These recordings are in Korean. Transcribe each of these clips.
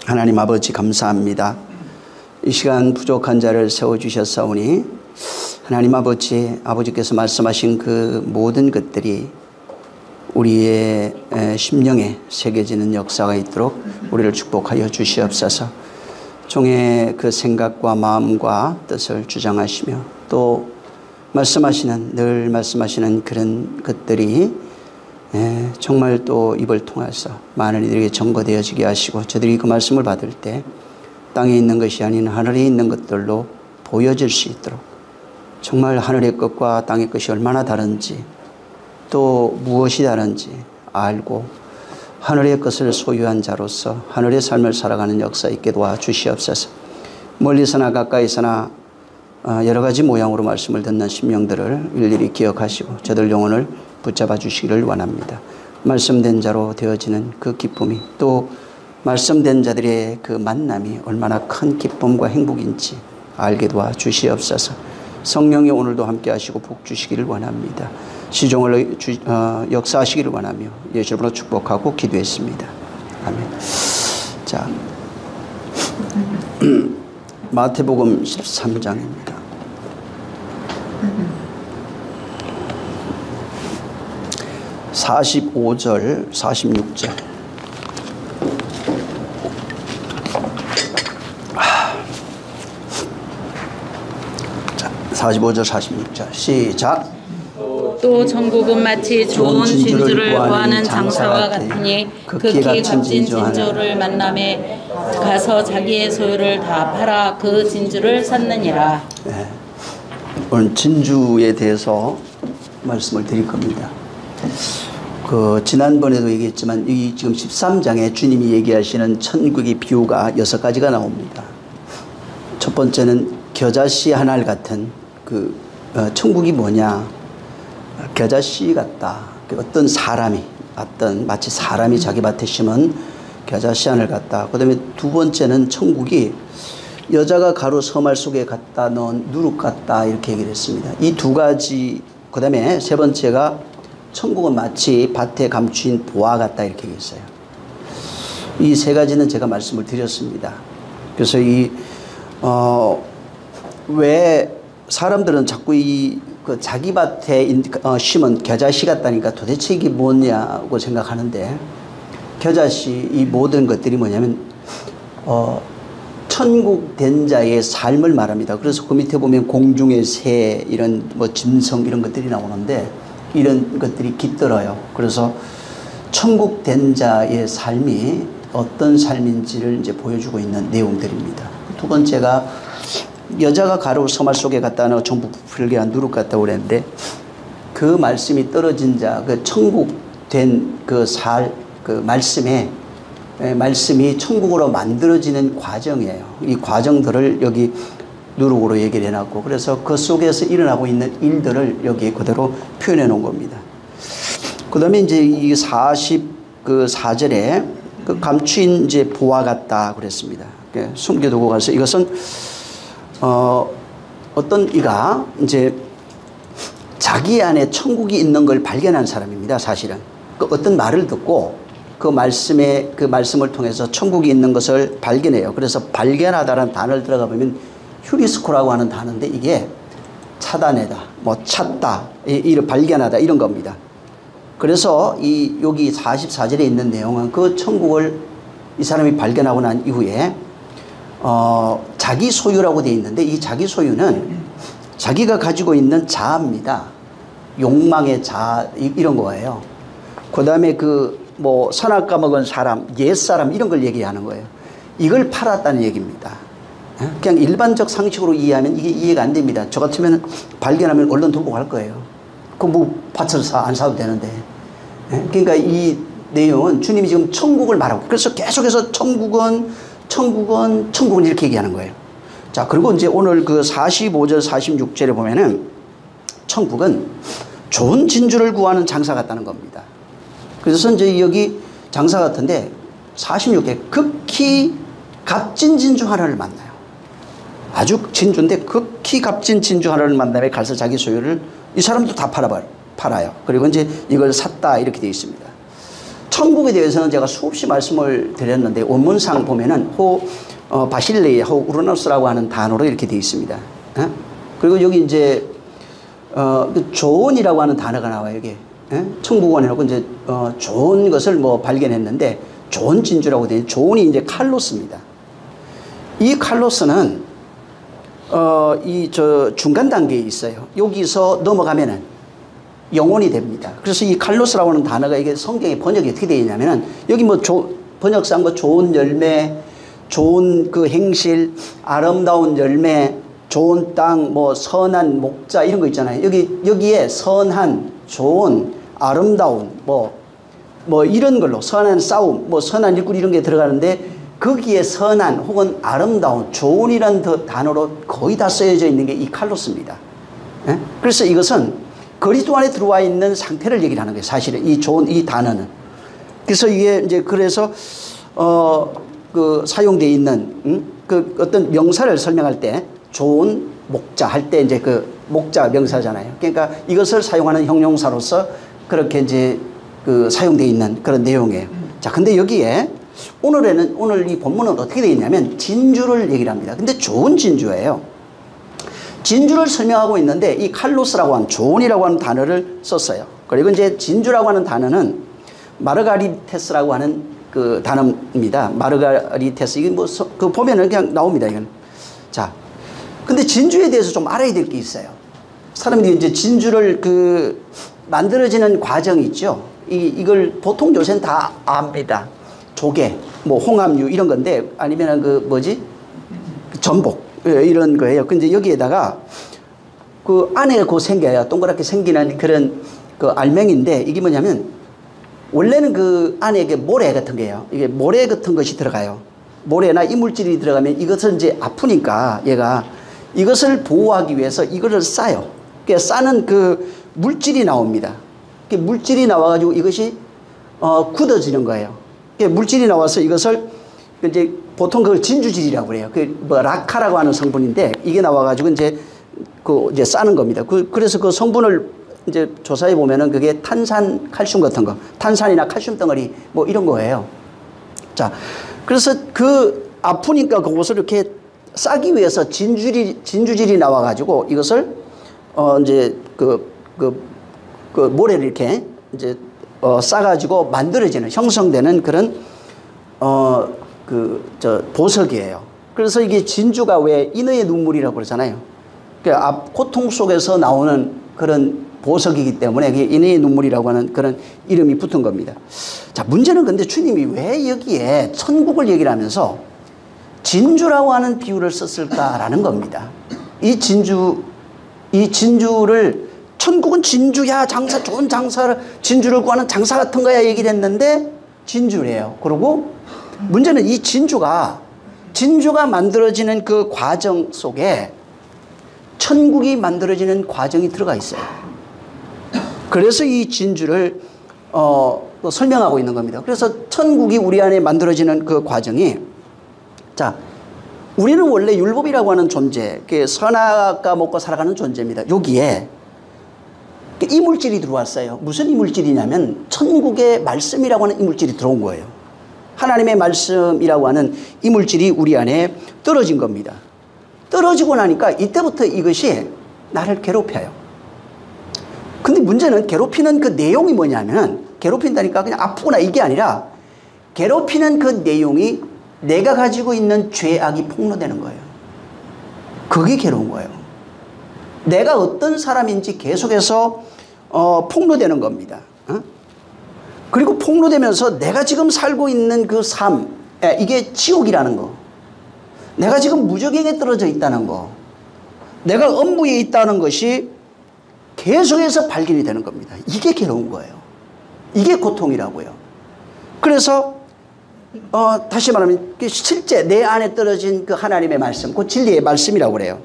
하나님 아버지 감사합니다. 이 시간 부족한 자를 세워주셨사오니 하나님 아버지께서 말씀하신 그 모든 것들이 우리의 심령에 새겨지는 역사가 있도록 우리를 축복하여 주시옵소서. 종의 그 생각과 마음과 뜻을 주장하시며 또 늘 말씀하시는 그런 것들이 정말 또 입을 통해서 많은 이들에게 전거되어지게 하시고 저들이 그 말씀을 받을 때 땅에 있는 것이 아닌 하늘에 있는 것들로 보여질 수 있도록 정말 하늘의 것과 땅의 것이 얼마나 다른지 또 무엇이 다른지 알고 하늘의 것을 소유한 자로서 하늘의 삶을 살아가는 역사 있게 도와주시옵소서. 멀리서나 가까이서나 여러 가지 모양으로 말씀을 듣는 심령들을 일일이 기억하시고 저들 영혼을 붙잡아 주시기를 원합니다. 말씀된 자로 되어지는 그 기쁨이 또 말씀된 자들의 그 만남이 얼마나 큰 기쁨과 행복인지 알게 도와주시옵소서. 성령이 오늘도 함께 하시고 복 주시기를 원합니다. 시종을 역사하시기를 원하며 예수 이름으로 축복하고 기도했습니다. 아멘. 자, 마태복음 13장입니다. 45절, 46절. 45절, 46절. 시작. 또 천국은 마치 좋은 진주를 구하는 장사와 같으니 극히 값진 진주를 만남에 가서 자기의 소유를 다 팔아 그 진주를 샀느니라. 네. 오늘 진주에 대해서 말씀을 드릴 겁니다. 지난번에도 얘기했지만 이 지금 13장에 주님이 얘기하시는 천국의 비유가 6가지가 나옵니다. 첫 번째는 겨자씨 한 알 같은 천국이 뭐냐? 겨자씨 같다. 마치 사람이 자기 밭에 심은 겨자씨 한 알 같다. 그 다음에 두 번째는 천국이 여자가 가루 서말 속에 갖다 넣은 누룩 같다. 이렇게 얘기를 했습니다. 이 두 가지, 그 다음에 세 번째가 천국은 마치 밭에 감추인 보화 같다. 이렇게 얘기했어요. 이 세 가지는 제가 말씀을 드렸습니다. 그래서 왜 사람들은 자꾸 자기 밭에 심은 겨자씨 같다니까 도대체 이게 뭐냐고 생각하는데 겨자씨 이 모든 것들이 뭐냐면 천국 된 자의 삶을 말합니다. 그래서 그 밑에 보면 공중의 새 이런 짐승 이런 것들이 나오는데 이런 것들이 깃들어요. 그래서 천국 된 자의 삶이 어떤 삶인지를 이제 보여주고 있는 내용들입니다. 두 번째가 여자가 가루 서말 속에 갖다 넣어 전부 부풀게 한 누룩 같다고 그랬는데 그 말씀이 떨어진 자, 천국 된 말씀이 천국으로 만들어지는 과정이에요. 이 과정들을 여기 누룩으로 얘기를 해놨고 그래서 그 속에서 일어나고 있는 일들을 여기 그대로 표현해 놓은 겁니다. 그 다음에 이제 이 44절에 감추인 이제 보화 같다 그랬습니다. 숨겨두고 가서 이것은 어떤 이가 이제 자기 안에 천국이 있는 걸 발견한 사람입니다. 사실은 어떤 말을 듣고 그 말씀을 통해서 천국이 있는 것을 발견해요. 그래서 발견하다라는 단어를 들어가 보면 휴리스코라고 하는 단어인데 이게 찾아내다, 찾다, 이를 발견하다 이런 겁니다. 그래서 여기 44절에 있는 내용은 그 천국을 이 사람이 발견하고 난 이후에 자기 소유라고 되어 있는데 이 자기 소유는 자기가 가지고 있는 자아입니다. 욕망의 자아 이런 거예요. 그 다음에 선악 까먹은 사람, 옛사람 이런 걸 얘기하는 거예요. 이걸 팔았다는 얘기입니다. 그냥 일반적 상식으로 이해하면 이게 이해가 안 됩니다. 저 같으면 발견하면 얼른 들고 갈 거예요. 밭을 안 사도 되는데. 그러니까 이 내용은 주님이 지금 천국을 말하고 그래서 계속해서 천국은 이렇게 얘기하는 거예요. 자, 그리고 이제 오늘 45절, 46절에 보면은 천국은 좋은 진주를 구하는 장사 같다는 겁니다. 그래서 이제 여기 장사 같은데 46개 극히 값진 진주 하나를 만나요. 아주 진주인데 극히 값진 진주 하나를 만나면 가서 자기 소유를 이 사람도 다 팔아요. 그리고 이제 이걸 샀다 이렇게 되어 있습니다. 천국에 대해서는 제가 수없이 말씀을 드렸는데 원문상 보면은 바실레이 우르노스라고 하는 단어로 이렇게 되어 있습니다. 그리고 여기 이제 조언이라고 하는 단어가 나와요. 여기 천국원이라고 이제 좋은 것을 뭐 발견했는데 좋은 진주라고 되어 조언이 이제 칼로스입니다. 이 칼로스는 이 중간 단계에 있어요. 여기서 넘어가면은 영혼이 됩니다. 그래서 이 칼로스라고 하는 단어가 이게 성경의 번역이 어떻게 되어 있냐면은 여기 뭐 번역상 뭐 좋은 열매, 좋은 그 행실, 아름다운 열매, 좋은 땅, 뭐 선한 목자 이런 거 있잖아요. 여기에 선한, 좋은, 아름다운 뭐 이런 걸로 선한 싸움, 뭐 선한 일꾼 이런 게 들어가는데 거기에 선한 혹은 아름다운, 좋은이라는 단어로 거의 다 쓰여져 있는 게 이 칼로스입니다. 그래서 이것은 그리스도 안에 들어와 있는 상태를 얘기를 하는 거예요. 사실은 이 단어는. 그래서 이게 이제 그래서 그 사용되어 있는 그 어떤 명사를 설명할 때 좋은 목자 할 때 이제 그 목자 명사잖아요. 그러니까 이것을 사용하는 형용사로서 그렇게 이제 그 사용되어 있는 그런 내용이에요. 자, 근데 여기에 오늘 이 본문은 어떻게 되어 있냐면 진주를 얘기를 합니다. 근데 좋은 진주예요. 진주를 설명하고 있는데 이 칼로스라고 하는 좋은이라고 하는 단어를 썼어요. 그리고 이제 진주라고 하는 단어는 마르가리테스라고 하는 그 단어입니다. 마르가리테스. 이게 뭐 그 보면은 그냥 나옵니다. 이건. 자, 근데 진주에 대해서 좀 알아야 될 게 있어요. 사람들이 이제 진주를 그 만들어지는 과정이 있죠. 이걸 보통 요새는 다 압니다. 조개, 뭐 홍합류 이런 건데 아니면은 그 뭐지? 전복. 이런 거예요. 근데 여기에다가 그 안에 그 생겨요. 동그랗게 생기는 그런 그 알맹인데 이게 뭐냐면 원래는 그 안에 이게 모래 같은 게요. 이게 모래 같은 것이 들어가요. 모래나 이물질이 들어가면 이것은 이제 아프니까 얘가 이것을 보호하기 위해서 이거를 싸요. 그러니까 싸는 그 물질이 나옵니다. 그 물질이 나와가지고 이것이 굳어지는 거예요. 그러니까 물질이 나와서 이것을 이제 보통 그걸 진주질이라고 그래요. 그 뭐 라카라고 하는 성분인데 이게 나와가지고 이제 이제 싸는 겁니다. 그래서 그 성분을 이제 조사해 보면은 그게 탄산, 칼슘 같은 거, 탄산이나 칼슘 덩어리 뭐 이런 거예요. 자, 그래서 그 아프니까 그것을 이렇게 싸기 위해서 진주질이 나와가지고 이것을 이제 그 모래를 이렇게 이제 싸가지고 만들어지는 형성되는 그런 보석이에요. 그래서 이게 진주가 왜 인어의 눈물이라고 그러잖아요. 고통 속에서 나오는 그런 보석이기 때문에 그게 인어의 눈물이라고 하는 그런 이름이 붙은 겁니다. 자, 문제는 근데 주님이 왜 여기에 천국을 얘기를 하면서 진주라고 하는 비유를 썼을까라는 겁니다. 이 진주를 천국은 진주야, 좋은 장사를, 진주를 구하는 장사 같은 거야 얘기를 했는데 진주래요. 그리고 문제는 이 진주가 만들어지는 그 과정 속에 천국이 만들어지는 과정이 들어가 있어요. 그래서 이 진주를 설명하고 있는 겁니다. 그래서 천국이 우리 안에 만들어지는 그 과정이, 자, 우리는 원래 율법이라고 하는 존재, 선악과 먹고 살아가는 존재입니다. 여기에 이물질이 들어왔어요. 무슨 이물질이냐면 천국의 말씀이라고 하는 이물질이 들어온 거예요. 하나님의 말씀이라고 하는 이물질이 우리 안에 떨어진 겁니다. 떨어지고 나니까 이때부터 이것이 나를 괴롭혀요. 근데 문제는 괴롭히는 그 내용이 뭐냐면, 괴롭힌다니까 그냥 아프구나 이게 아니라 괴롭히는 그 내용이 내가 가지고 있는 죄악이 폭로되는 거예요. 그게 괴로운 거예요. 내가 어떤 사람인지 계속해서 폭로되는 겁니다. 그리고 폭로되면서 내가 지금 살고 있는 그 삶, 이게 지옥이라는 거, 내가 지금 무적에게 떨어져 있다는 거, 내가 엄부에 있다는 것이 계속해서 발견이 되는 겁니다. 이게 괴로운 거예요. 이게 고통이라고요. 그래서 다시 말하면 실제 내 안에 떨어진 그 하나님의 말씀, 그 진리의 말씀이라고 그래요.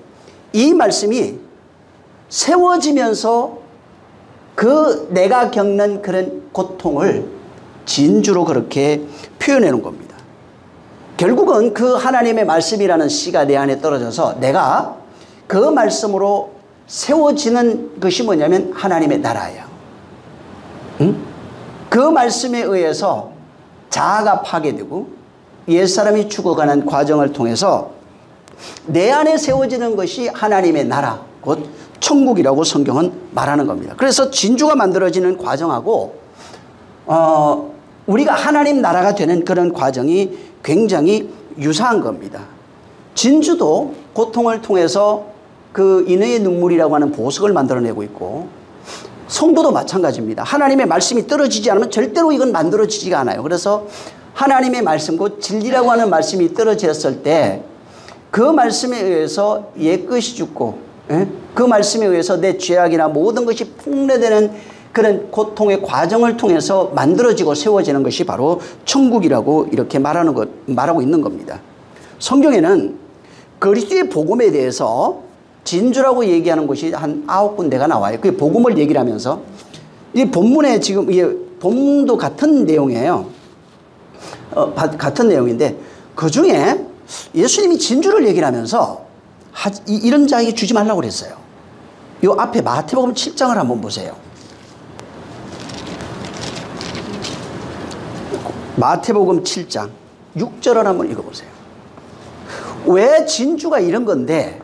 이 말씀이 세워지면서 그 내가 겪는 그런 고통을 진주로 그렇게 표현해 놓은 겁니다. 결국은 그 하나님의 말씀이라는 씨가 내 안에 떨어져서 내가 그 말씀으로 세워지는 것이 뭐냐면 하나님의 나라예요. 응? 그 말씀에 의해서 자아가 파괴되고 옛사람이 죽어가는 과정을 통해서 내 안에 세워지는 것이 하나님의 나라, 곧 천국이라고 성경은 말하는 겁니다. 그래서 진주가 만들어지는 과정하고 우리가 하나님 나라가 되는 그런 과정이 굉장히 유사한 겁니다. 진주도 고통을 통해서 그 인의 눈물이라고 하는 보석을 만들어내고 있고, 성도도 마찬가지입니다. 하나님의 말씀이 떨어지지 않으면 절대로 이건 만들어지지가 않아요. 그래서 하나님의 말씀, 곧 진리라고 하는 말씀이 떨어졌을 때 그 말씀에 의해서 옛것이 죽고, 그 말씀에 의해서 내 죄악이나 모든 것이 풍래되는 그런 고통의 과정을 통해서 만들어지고 세워지는 것이 바로 천국이라고 이렇게 말하고 있는 겁니다. 성경에는 그리스도의 복음에 대해서 진주라고 얘기하는 것이 한 9군데가 나와요. 그게 복음을 얘기를 하면서, 이 본문에 지금 이게 본문도 같은 내용이에요. 같은 내용인데 그 중에 예수님이 진주를 얘기를 하면서 이런 자에게 주지 말라고 그랬어요. 요 앞에 마태복음 7장을 한번 보세요. 마태복음 7장 6절을 한번 읽어보세요. 왜 진주가 이런 건데,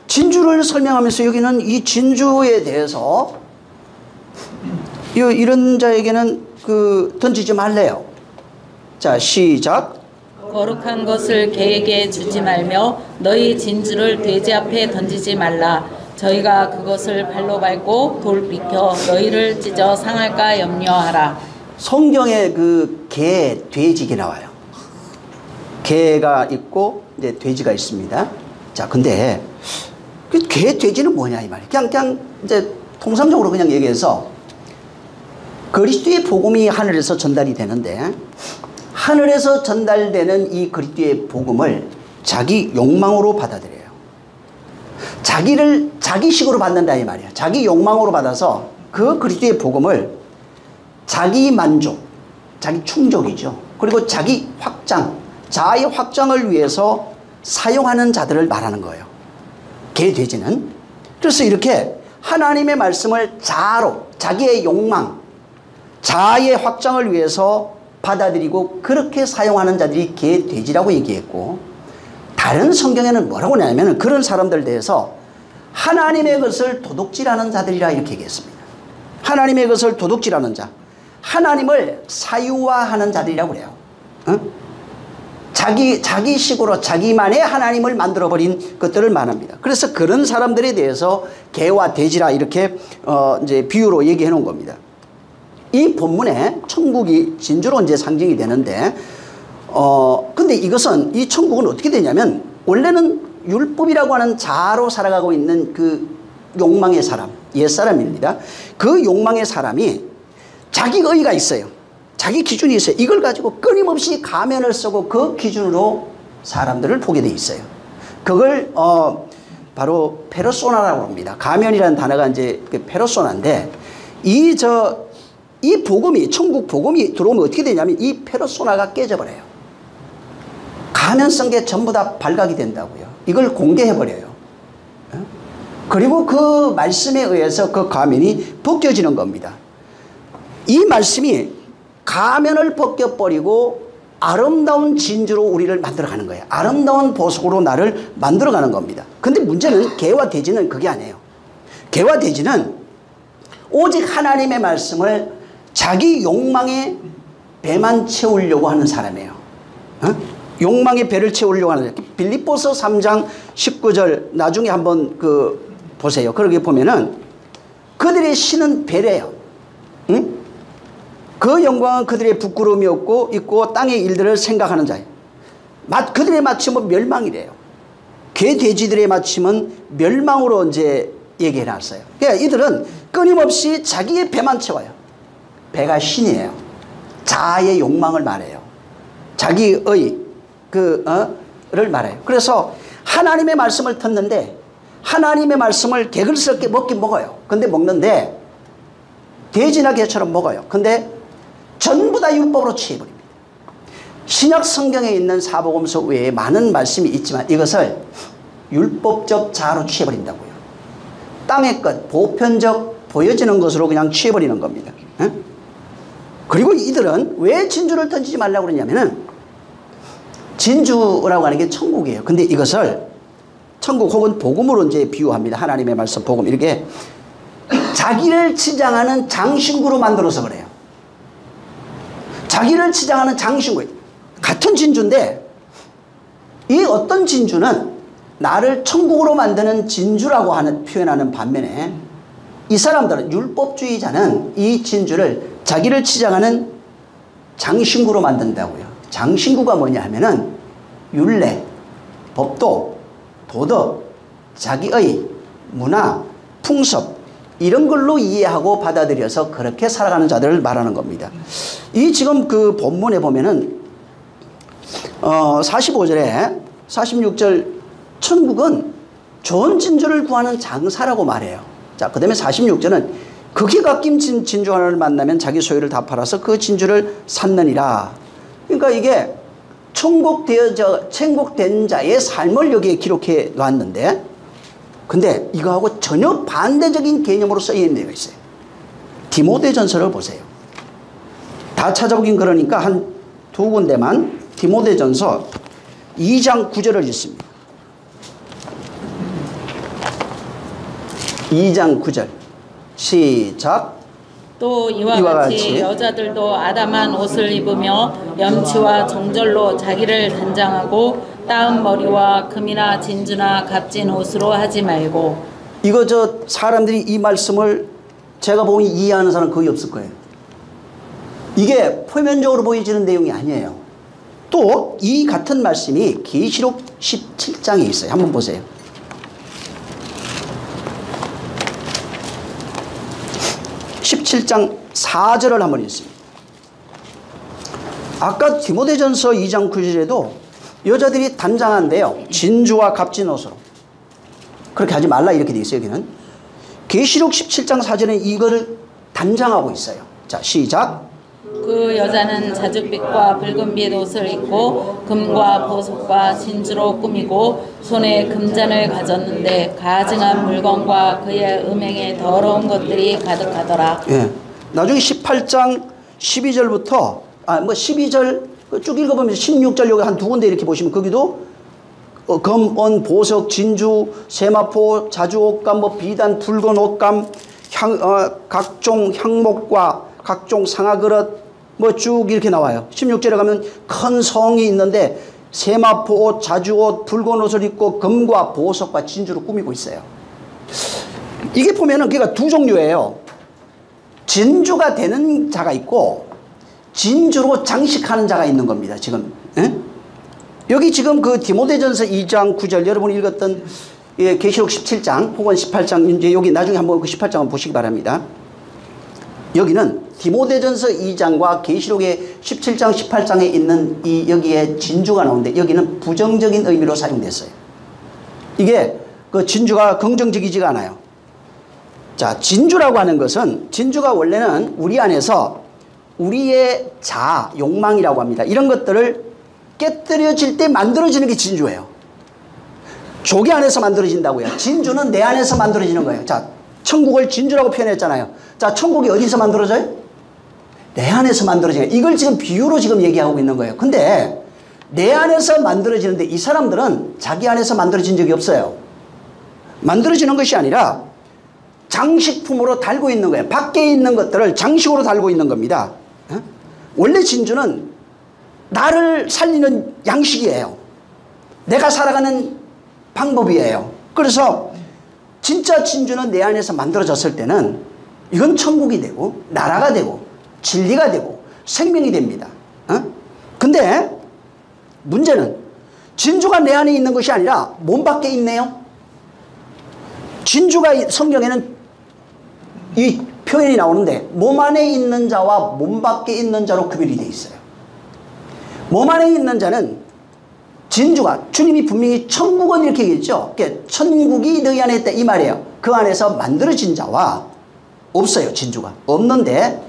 진주를 설명하면서 여기는 이 진주에 대해서 이런 자에게는 던지지 말래요. 자, 시작. 거룩한 것을 개에게 주지 말며 너희 진주를 돼지 앞에 던지지 말라. 저희가 그것을 발로 밟고 돌 비켜 너희를 찢어 상할까 염려하라. 성경에 그 개, 돼지가 나와요. 개가 있고 이제 돼지가 있습니다. 자, 근데 그 개, 돼지는 뭐냐 이 말이에요. 그냥 이제 통상적으로 그냥 얘기해서 그리스도의 복음이 하늘에서 전달이 되는데, 하늘에서 전달되는 이 그리스도의 복음을 자기 욕망으로 받아들여요. 자기를 자기식으로 받는다 이 말이에요. 자기 욕망으로 받아서 그 그리스도의 복음을 자기 만족, 자기 충족이죠. 그리고 자기 확장, 자아의 확장을 위해서 사용하는 자들을 말하는 거예요. 개, 돼지는. 그래서 이렇게 하나님의 말씀을 자아로, 자기의 욕망, 자아의 확장을 위해서 받아들이고 그렇게 사용하는 자들이 개, 돼지라고 얘기했고, 다른 성경에는 뭐라고 하냐면 그런 사람들 대해서 하나님의 것을 도둑질하는 자들이라 이렇게 얘기했습니다. 하나님의 것을 도둑질하는 자, 하나님을 사유화하는 자들이라고 그래요. 자기식으로 자기만의 하나님을 만들어버린 것들을 말합니다. 그래서 그런 사람들에 대해서 개와 돼지라 이렇게 이제 비유로 얘기해 놓은 겁니다. 이 본문에 천국이 진주로 이제 상징이 되는데, 근데 이것은, 이 천국은 어떻게 되냐면, 원래는 율법이라고 하는 자아로 살아가고 있는 그 욕망의 사람, 옛사람입니다. 그 욕망의 사람이 자기 의의가 있어요. 자기 기준이 있어요. 이걸 가지고 끊임없이 가면을 쓰고 그 기준으로 사람들을 보게 돼 있어요. 그걸 바로 페르소나라고 합니다. 가면이라는 단어가 이제 그 페르소나인데, 이 복음이, 천국 복음이 들어오면 어떻게 되냐면 이 페르소나가 깨져버려요. 가면 쓴 게 전부 다 발각이 된다고요. 이걸 공개해버려요. 그리고 그 말씀에 의해서 그 가면이 벗겨지는 겁니다. 이 말씀이 가면을 벗겨버리고 아름다운 진주로 우리를 만들어가는 거예요. 아름다운 보석으로 나를 만들어가는 겁니다. 근데 문제는 개와 돼지는 그게 아니에요. 개와 돼지는 오직 하나님의 말씀을 자기 욕망의 배만 채우려고 하는 사람이에요. 욕망의 배를 채우려고 하는 사람. 빌립보서 3장 19절 나중에 한번 보세요. 그렇게 보면은 그들의 신은 배래요. 그 영광은 그들의 부끄러움이 있고 땅의 일들을 생각하는 자예요. 그들의 마침은 멸망이래요. 개, 돼지들의 마침은 멸망으로 이제 얘기해 놨어요. 그러니까 이들은 끊임없이 자기의 배만 채워요. 배가 신이에요. 자아의 욕망을 말해요. 자기의 를 말해요. 그래서 하나님의 말씀을 듣는데, 하나님의 말씀을 개걸스럽게 먹긴 먹어요. 근데 먹는데 돼지나 개처럼 먹어요. 근데 전부 다 율법으로 취해버립니다. 신약 성경에 있는 사복음서 외에 많은 말씀이 있지만 이것을 율법적 자아로 취해버린다고요. 땅의 것, 보편적 보여지는 것으로 그냥 취해버리는 겁니다. 그리고 이들은 왜 진주를 던지지 말라고 그러냐면은 진주라고 하는 게 천국이에요. 근데 이것을 천국 혹은 복음으로 이제 비유합니다. 하나님의 말씀 복음. 이렇게 자기를 치장하는 장신구로 만들어서 그래요. 자기를 치장하는 장신구. 같은 진주인데 이 어떤 진주는 나를 천국으로 만드는 진주라고 표현하는 반면에 이 사람들은 율법주의자는 이 진주를 자기를 치장하는 장신구로 만든다고요. 장신구가 뭐냐 하면은 율례, 법도, 도덕, 자기의 문화, 풍습 이런 걸로 이해하고 받아들여서 그렇게 살아가는 자들을 말하는 겁니다. 이 지금 그 본문에 보면은 45절에 46절 천국은 좋은 진주를 구하는 장사라고 말해요. 자, 그 다음에 46절은 극히 갓긴 진주 하나를 만나면 자기 소유를 다 팔아서 그 진주를 샀느니라. 그러니까 이게 천국된 자의 삶을 여기에 기록해 놨는데 근데 이거하고 전혀 반대적인 개념으로 쓰인 데가 있어요. 디모데전서를 보세요. 다 찾아보긴 그러니까 한 두 군데만 디모데전서 2장 9절을 읽습니다. 2장 9절 시작. 또 이와 같이 여자들도 아담한 옷을 입으며 염치와 정절로 자기를 단장하고 따은 머리와 금이나 진주나 값진 옷으로 하지 말고. 이거 사람들이 이 말씀을 제가 보니 이해하는 사람 거의 없을 거예요. 이게 표면적으로 보여지는 내용이 아니에요. 또 이 같은 말씀이 계시록 17장에 있어요. 한번 보세요. (17장) 4절을 한번 읽습니다. 아까 디모데전서 2장 9절에도 여자들이 단장한데요. 진주와 값진 옷으로. 그렇게 하지 말라 이렇게 돼 있어요. 여기는. 계시록 17장 4절에 이거를 단장하고 있어요. 자, 시작. 그 여자는 자줏빛과 붉은빛 옷을 입고 금과 보석과 진주로 꾸미고 손에 금잔을 가졌는데 가증한 물건과 그의 음행에 더러운 것들이 가득하더라. 예. 나중에 18장 12절부터 12절 쭉 읽어보면 16절 여기 한 두 군데 이렇게 보시면 거기도 금, 은, 보석, 진주, 세마포, 자주옷감, 비단, 붉은 옷감, 각종 향목과 각종 상아그릇 쭉 이렇게 나와요. 16절에 가면 큰 성이 있는데 세마포 옷, 자주옷, 붉은 옷을 입고 금과 보석과 진주로 꾸미고 있어요. 이게 보면은 그러니까 두 종류예요. 진주가 되는 자가 있고 진주로 장식하는 자가 있는 겁니다. 지금 여기 지금 그 디모데전서 2장 9절 여러분이 읽었던 계시록 17장 혹은 18장 이제 여기 나중에 한번 그 18장을 보시기 바랍니다. 여기는 디모데전서 2장과 계시록의 17장 18장에 있는 여기에 진주가 나오는데 여기는 부정적인 의미로 사용됐어요. 이게 그 진주가 긍정적이지가 않아요. 자, 진주라고 하는 것은 진주가 원래는 우리 안에서 우리의 자아, 욕망이라고 합니다. 이런 것들을 깨뜨려질 때 만들어지는 게 진주예요. 조개 안에서 만들어진다고요. 진주는 내 안에서 만들어지는 거예요. 자, 천국을 진주라고 표현했잖아요. 자, 천국이 어디서 만들어져요? 내 안에서 만들어져요. 이걸 지금 비유로 지금 얘기하고 있는 거예요. 근데 내 안에서 만들어지는데 이 사람들은 자기 안에서 만들어진 적이 없어요. 만들어지는 것이 아니라 장식품으로 달고 있는 거예요. 밖에 있는 것들을 장식으로 달고 있는 겁니다. 원래 진주는 나를 살리는 양식이에요. 내가 살아가는 방법이에요. 그래서 진짜 진주는 내 안에서 만들어졌을 때는 이건 천국이 되고 나라가 되고 진리가 되고 생명이 됩니다. 근데 문제는 진주가 내 안에 있는 것이 아니라 몸 밖에 있네요. 진주가 성경에는 이 표현이 나오는데 몸 안에 있는 자와 몸 밖에 있는 자로 구별이 되어 있어요. 몸 안에 있는 자는 진주가 주님이 분명히 천국은 이렇게 얘기했죠. 천국이 너희 안에 있다 이 말이에요. 그 안에서 만들어진 자와 없어요. 진주가 없는데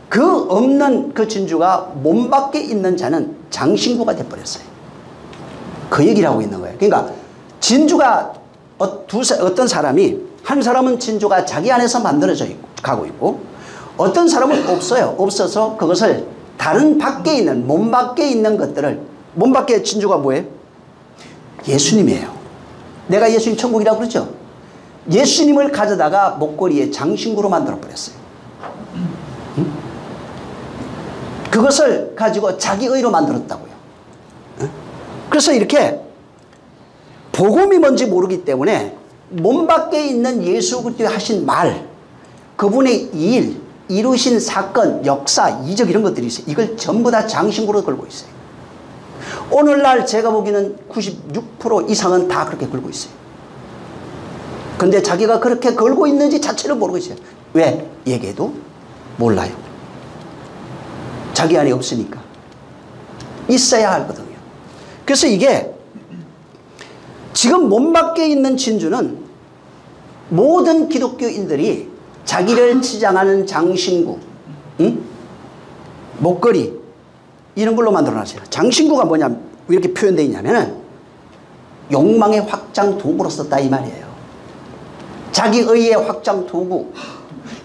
그 없는 그 진주가 몸 밖에 있는 자는 장신구가 돼버렸어요. 그 얘기를 하고 있는 거예요. 그러니까 진주가 어떤 사람이 한 사람은 진주가 자기 안에서 만들어져 가고 있고 어떤 사람은 없어요. 없어서 그것을 다른 밖에 있는, 몸 밖에 있는 것들을, 몸 밖에 진주가 뭐예요? 예수님이에요. 내가 예수님 천국이라고 그러죠. 예수님을 가져다가 목걸이에 장신구로 만들어 버렸어요. 그것을 가지고 자기 의로 만들었다고요. 그래서 이렇게 복음이 뭔지 모르기 때문에 몸 밖에 있는 예수 그리스도의 하신 말, 그분의 일, 이루신 사건, 역사, 이적 이런 것들이 있어요. 이걸 전부 다 장신구로 걸고 있어요. 오늘날 제가 보기에는 96% 이상은 다 그렇게 걸고 있어요. 근데 자기가 그렇게 걸고 있는지 자체를 모르고 있어요. 왜? 얘기해도 몰라요. 자기 안에 없으니까. 있어야 하거든요. 그래서 이게 지금 몸 밖에 있는 진주는 모든 기독교인들이 자기를 치장하는 장신구, 목걸이 이런 걸로 만들어놨어요. 장신구가 뭐냐, 왜 이렇게 표현되어 있냐면은 욕망의 확장 도구로 썼다 이 말이에요. 자기 의의 확장 도구,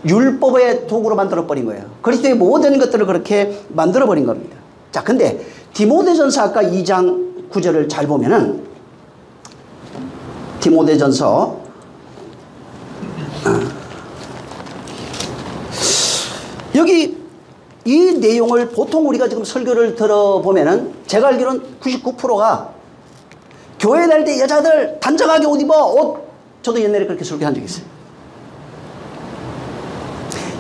율법의 도구로 만들어버린 거예요. 그리스도의 모든 것들을 그렇게 만들어버린 겁니다. 자, 근데 디모데전서 아까 2장 9절을 잘 보면은 디모데전서 여기 이 내용을 보통 우리가 지금 설교를 들어보면은 제가 알기로는 99%가 교회 다닐 때 여자들 단정하게 옷 입어. 옷. 저도 옛날에 그렇게 설교한 적이 있어요.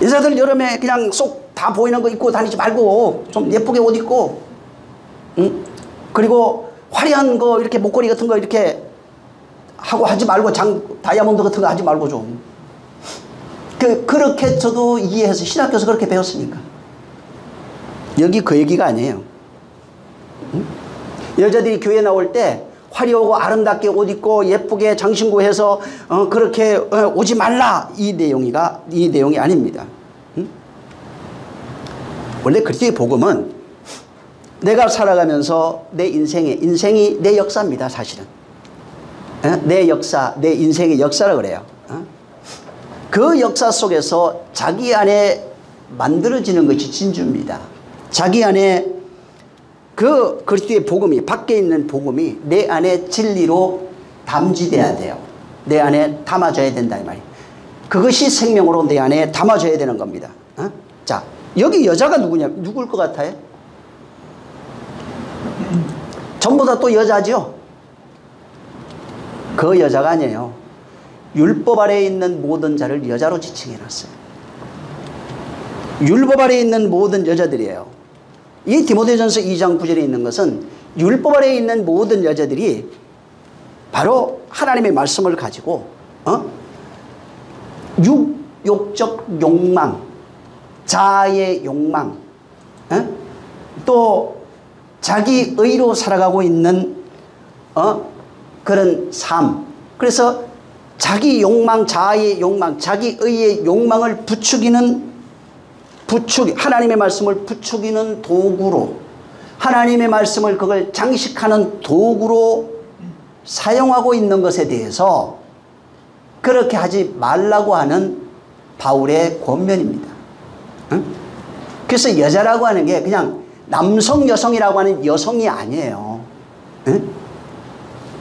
여자들 여름에 그냥 쏙 다 보이는 거 입고 다니지 말고 좀 예쁘게 옷 입고, 그리고 화려한 거 이렇게 목걸이 같은 거 이렇게 하고 하지 말고 다이아몬드 같은 거 하지 말고 좀. 그렇게 저도 이해해서 신학교에서 그렇게 배웠으니까. 여기 그 얘기가 아니에요. 여자들이 교회 나올 때 화려하고 아름답게 옷 입고 예쁘게 장신구 해서 그렇게 오지 말라 이 내용이 아닙니다. 원래 그리스도의 복음은 내가 살아가면서 내 인생이 내 역사입니다. 사실은 내 역사, 내 인생의 역사라 그래요. 그 역사 속에서 자기 안에 만들어지는 것이 진주입니다. 자기 안에 그 그리스도의 복음이, 밖에 있는 복음이 내 안에 진리로 담지돼야 돼요. 내 안에 담아져야 된다 이 말이에요. 그것이 생명으로 내 안에 담아져야 되는 겁니다. 자, 여기 여자가 누굴 것 같아요? 전부 다 또 여자죠? 그 여자가 아니에요. 율법 아래에 있는 모든 자를 여자로 지칭해놨어요. 율법 아래에 있는 모든 여자들이에요. 이 디모데전서 2장 9절에 있는 것은 율법 아래에 있는 모든 여자들이 바로 하나님의 말씀을 가지고 육욕적 욕망, 자아의 욕망, 또 자기 의로 살아가고 있는 그런 삶. 그래서 자기 욕망, 자아의 욕망, 자기 의의 욕망을 하나님의 말씀을 부추기는 도구로, 하나님의 말씀을 그걸 장식하는 도구로 사용하고 있는 것에 대해서 그렇게 하지 말라고 하는 바울의 권면입니다. 그래서 여자라고 하는 게 그냥 남성, 여성이라고 하는 여성이 아니에요.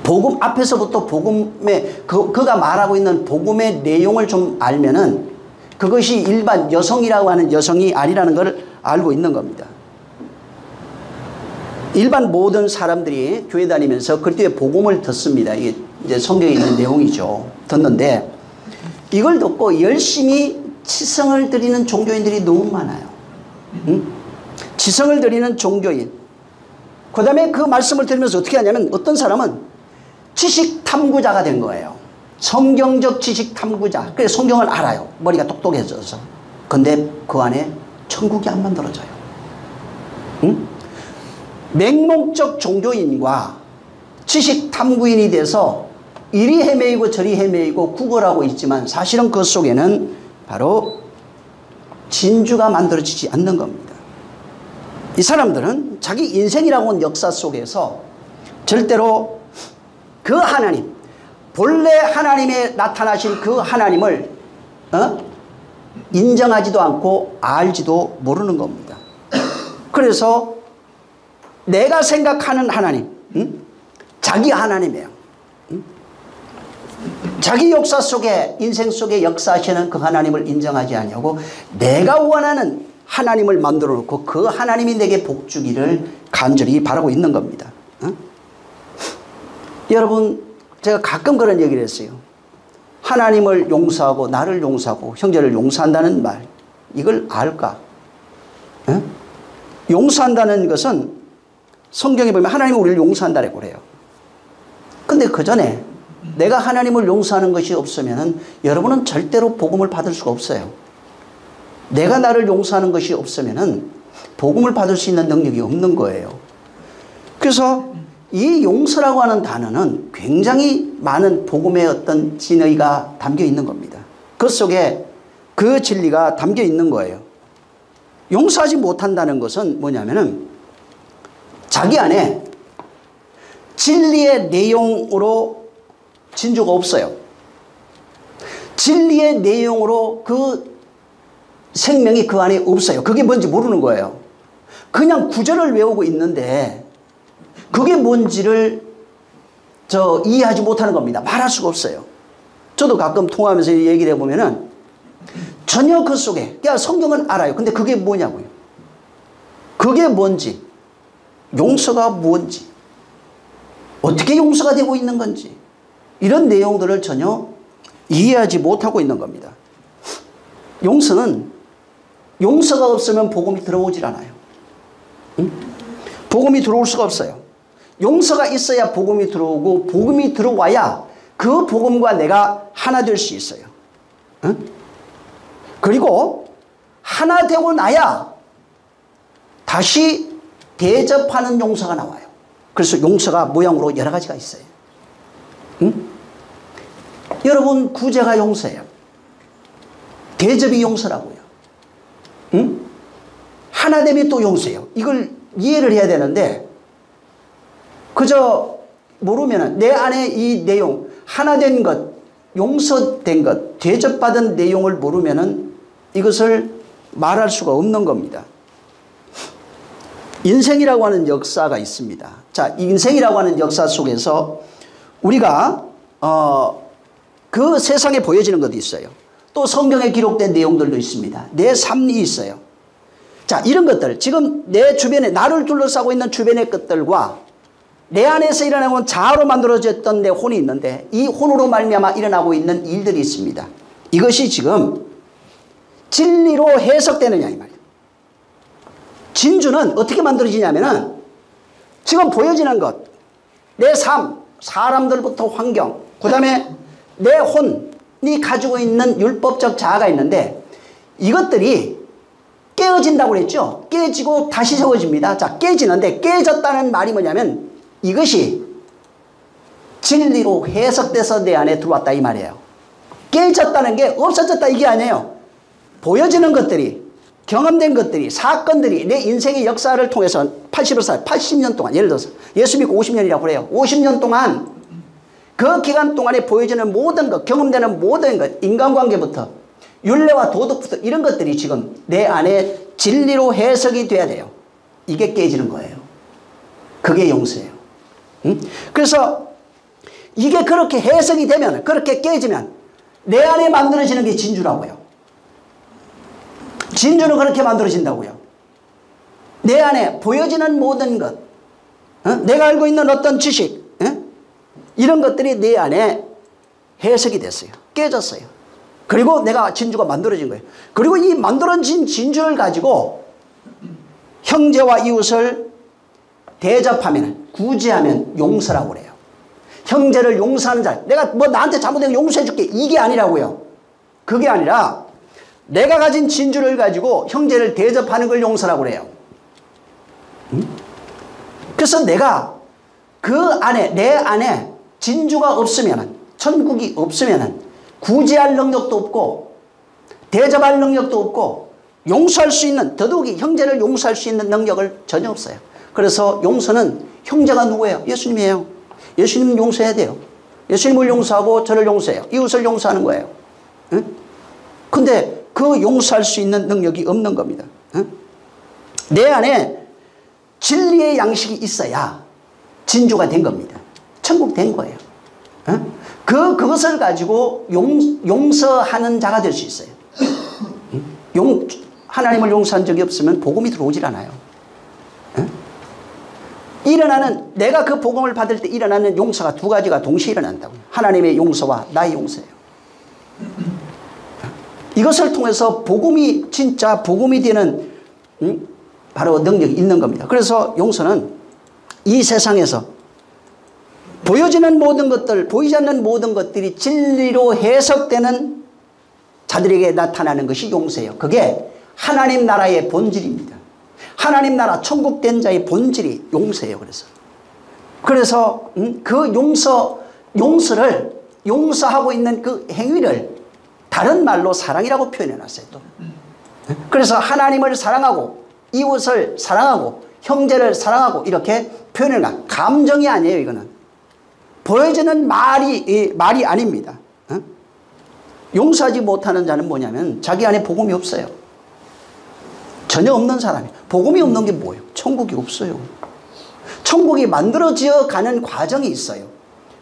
복음 앞에서부터 복음의 그가 말하고 있는 복음의 내용을 좀 알면은 그것이 일반 여성이라고 하는 여성이 아니라는 걸 알고 있는 겁니다. 일반 모든 사람들이 교회 다니면서 그리스도의 복음을 듣습니다. 이게 이제 성경에 있는 내용이죠. 듣는데 이걸 듣고 열심히 치성을 드리는 종교인들이 너무 많아요. 치성을 드리는 종교인. 그 다음에 그 말씀을 들으면서 어떻게 하냐면 어떤 사람은 지식 탐구자가 된 거예요. 성경적 지식 탐구자. 그래서 성경을 알아요. 머리가 똑똑해져서. 근데 그 안에 천국이 안 만들어져요. 맹목적 종교인과 지식 탐구인이 돼서 이리 헤매이고 저리 헤매이고 구걸하고 있지만 사실은 그 속에는 바로 진주가 만들어지지 않는 겁니다. 이 사람들은 자기 인생이라고 하는 역사 속에서 절대로 그 하나님, 본래 하나님의 나타나신 그 하나님을 인정하지도 않고 알지도 모르는 겁니다. 그래서 내가 생각하는 하나님, 자기 하나님이에요. 자기 역사 속에, 인생 속에 역사하시는 그 하나님을 인정하지 않냐고 내가 원하는 하나님을 만들어 놓고 그 하나님이 내게 복 주기를 간절히 바라고 있는 겁니다. 여러분, 제가 가끔 그런 얘기를 했어요. 하나님을 용서하고 나를 용서하고 형제를 용서한다는 말, 이걸 알까? 용서한다는 것은 성경에 보면 하나님이 우리를 용서한다고 그래요. 근데 그 전에 내가 하나님을 용서하는 것이 없으면 여러분은 절대로 복음을 받을 수가 없어요. 내가 나를 용서하는 것이 없으면 복음을 받을 수 있는 능력이 없는 거예요. 그래서 이 용서라고 하는 단어는 굉장히 많은 복음의 어떤 진의가 담겨 있는 겁니다. 그 속에 그 진리가 담겨 있는 거예요. 용서하지 못한다는 것은 뭐냐면은 자기 안에 진리의 내용으로 진주가 없어요. 진리의 내용으로 그 생명이 그 안에 없어요. 그게 뭔지 모르는 거예요. 그냥 구절을 외우고 있는데 그게 뭔지를 이해하지 못하는 겁니다. 말할 수가 없어요. 저도 가끔 통화하면서 얘기를 해보면은 전혀 그 속에, 그러니까 성경은 알아요. 근데 그게 뭐냐고요. 그게 뭔지, 용서가 뭔지, 어떻게 용서가 되고 있는 건지, 이런 내용들을 전혀 이해하지 못하고 있는 겁니다. 용서가 없으면 복음이 들어오질 않아요. 복음이 들어올 수가 없어요. 용서가 있어야 복음이 들어오고 복음이 들어와야 그 복음과 내가 하나 될 수 있어요. 그리고 하나 되고 나야 다시 대접하는 용서가 나와요. 그래서 용서가 모양으로 여러 가지가 있어요. 여러분, 구제가 용서예요. 대접이 용서라고요. 하나됨이 또 용서예요. 이걸 이해를 해야 되는데 그저 모르면 내 안에 이 내용, 하나된 것, 용서된 것, 대접받은 내용을 모르면 이것을 말할 수가 없는 겁니다. 인생이라고 하는 역사가 있습니다. 자, 인생이라고 하는 역사 속에서 우리가 그 세상에 보여지는 것도 있어요. 또 성경에 기록된 내용들도 있습니다. 내 삶이 있어요. 자, 이런 것들, 지금 내 주변에, 나를 둘러싸고 있는 주변의 것들과 내 안에서 일어나고 자아로 만들어졌던 내 혼이 있는데 이 혼으로 말미암아 일어나고 있는 일들이 있습니다. 이것이 지금 진리로 해석되느냐 이 말이에요. 진주는 어떻게 만들어지냐면은 지금 보여지는 것, 내 삶, 사람들부터 환경, 그 다음에 내 혼이 가지고 있는 율법적 자아가 있는데 이것들이 깨어진다고 그랬죠. 깨지고 다시 세워집니다. 자, 깨지는데 깨졌다는 말이 뭐냐면 이것이 진리로 해석돼서 내 안에 들어왔다 이 말이에요. 깨졌다는 게 없어졌다 이게 아니에요. 보여지는 것들이, 경험된 것들이, 사건들이 내 인생의 역사를 통해서 80년 동안, 예를 들어서 예수 믿고 50년이라고 그래요. 50년 동안 그 기간 동안에 보여지는 모든 것, 경험되는 모든 것, 인간관계부터 율례와 도덕부터 이런 것들이 지금 내 안에 진리로 해석이 돼야 돼요. 이게 깨지는 거예요. 그게 용서예요. 그래서 이게 그렇게 해석이 되면, 그렇게 깨지면 내 안에 만들어지는 게 진주라고요. 진주는 그렇게 만들어진다고요. 내 안에 보여지는 모든 것, 내가 알고 있는 어떤 지식, 이런 것들이 내 안에 해석이 됐어요. 깨졌어요. 그리고 내가 진주가 만들어진 거예요. 그리고 이 만들어진 진주를 가지고 형제와 이웃을 대접하면, 구제하면 용서라고 그래요. 형제를 용서하는 자, 내가 뭐 나한테 잘못된 거 용서해 줄게, 이게 아니라고요. 그게 아니라 내가 가진 진주를 가지고 형제를 대접하는 걸 용서라고 그래요. 그래서 내가 그 안에, 내 안에 진주가 없으면, 천국이 없으면 구제할 능력도 없고 대접할 능력도 없고 용서할 수 있는, 더더욱이 형제를 용서할 수 있는 능력을 전혀 없어요. 그래서 용서는, 형제가 누구예요? 예수님이에요. 예수님 용서해야 돼요. 예수님을 용서하고 저를 용서해요. 이웃을 용서하는 거예요. 근데 그 그 용서할 수 있는 능력이 없는 겁니다. 내 안에 진리의 양식이 있어야 진주가 된 겁니다. 천국 된 거예요. 그것을 가지고 용서하는 자가 될 수 있어요. 하나님을 용서한 적이 없으면 복음이 들어오질 않아요. 내가 그 복음을 받을 때 일어나는 용서가 두 가지가 동시에 일어난다고요. 하나님의 용서와 나의 용서예요. 이것을 통해서 복음이 진짜 복음이 되는 바로 능력이 있는 겁니다. 그래서 용서는 이 세상에서 보여지는 모든 것들, 보이지 않는 모든 것들이 진리로 해석되는 자들에게 나타나는 것이 용서예요. 그게 하나님 나라의 본질입니다. 하나님 나라 천국 된 자의 본질이 용서예요. 그래서 그 용서를 용서하고 있는 그 행위를 다른 말로 사랑이라고 표현해 놨어요. 또. 그래서 하나님을 사랑하고 이웃을 사랑하고 형제를 사랑하고 이렇게 표현해 놔. 감정이 아니에요. 이거는 보여지는 말이 아닙니다. 용서하지 못하는 자는 뭐냐면 자기 안에 복음이 없어요. 전혀 없는 사람이에요. 복음이 없는 게 뭐예요? 천국이 없어요. 천국이 만들어져 가는 과정이 있어요.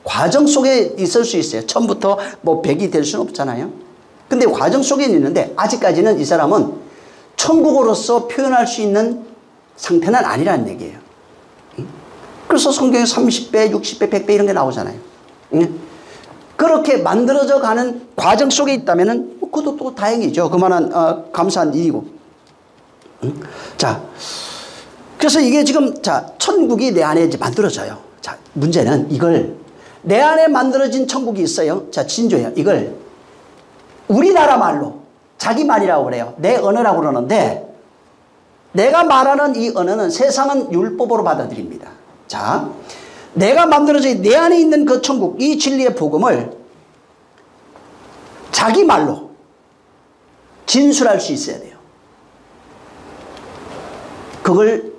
과정 속에 있을 수 있어요. 처음부터 뭐 100이 될 수는 없잖아요. 근데 과정 속에는 있는데 아직까지는 이 사람은 천국으로서 표현할 수 있는 상태는 아니라는 얘기예요. 그래서 성경에 30배, 60배, 100배 이런 게 나오잖아요. 그렇게 만들어져 가는 과정 속에 있다면 그것도 또 다행이죠. 그만한 감사한 일이고. 자, 그래서 이게 지금 천국이 내 안에 이제 만들어져요. 자, 문제는 이걸 내 안에 만들어진 천국이 있어요. 자, 진조예요. 이걸 우리나라 말로 자기 말이라고 그래요. 내 언어라고 그러는데 내가 말하는 이 언어는 세상은 율법으로 받아들입니다. 자, 내가 만들어진 내 안에 있는 그 천국, 이 진리의 복음을 자기 말로 진술할 수 있어야 돼요. 그걸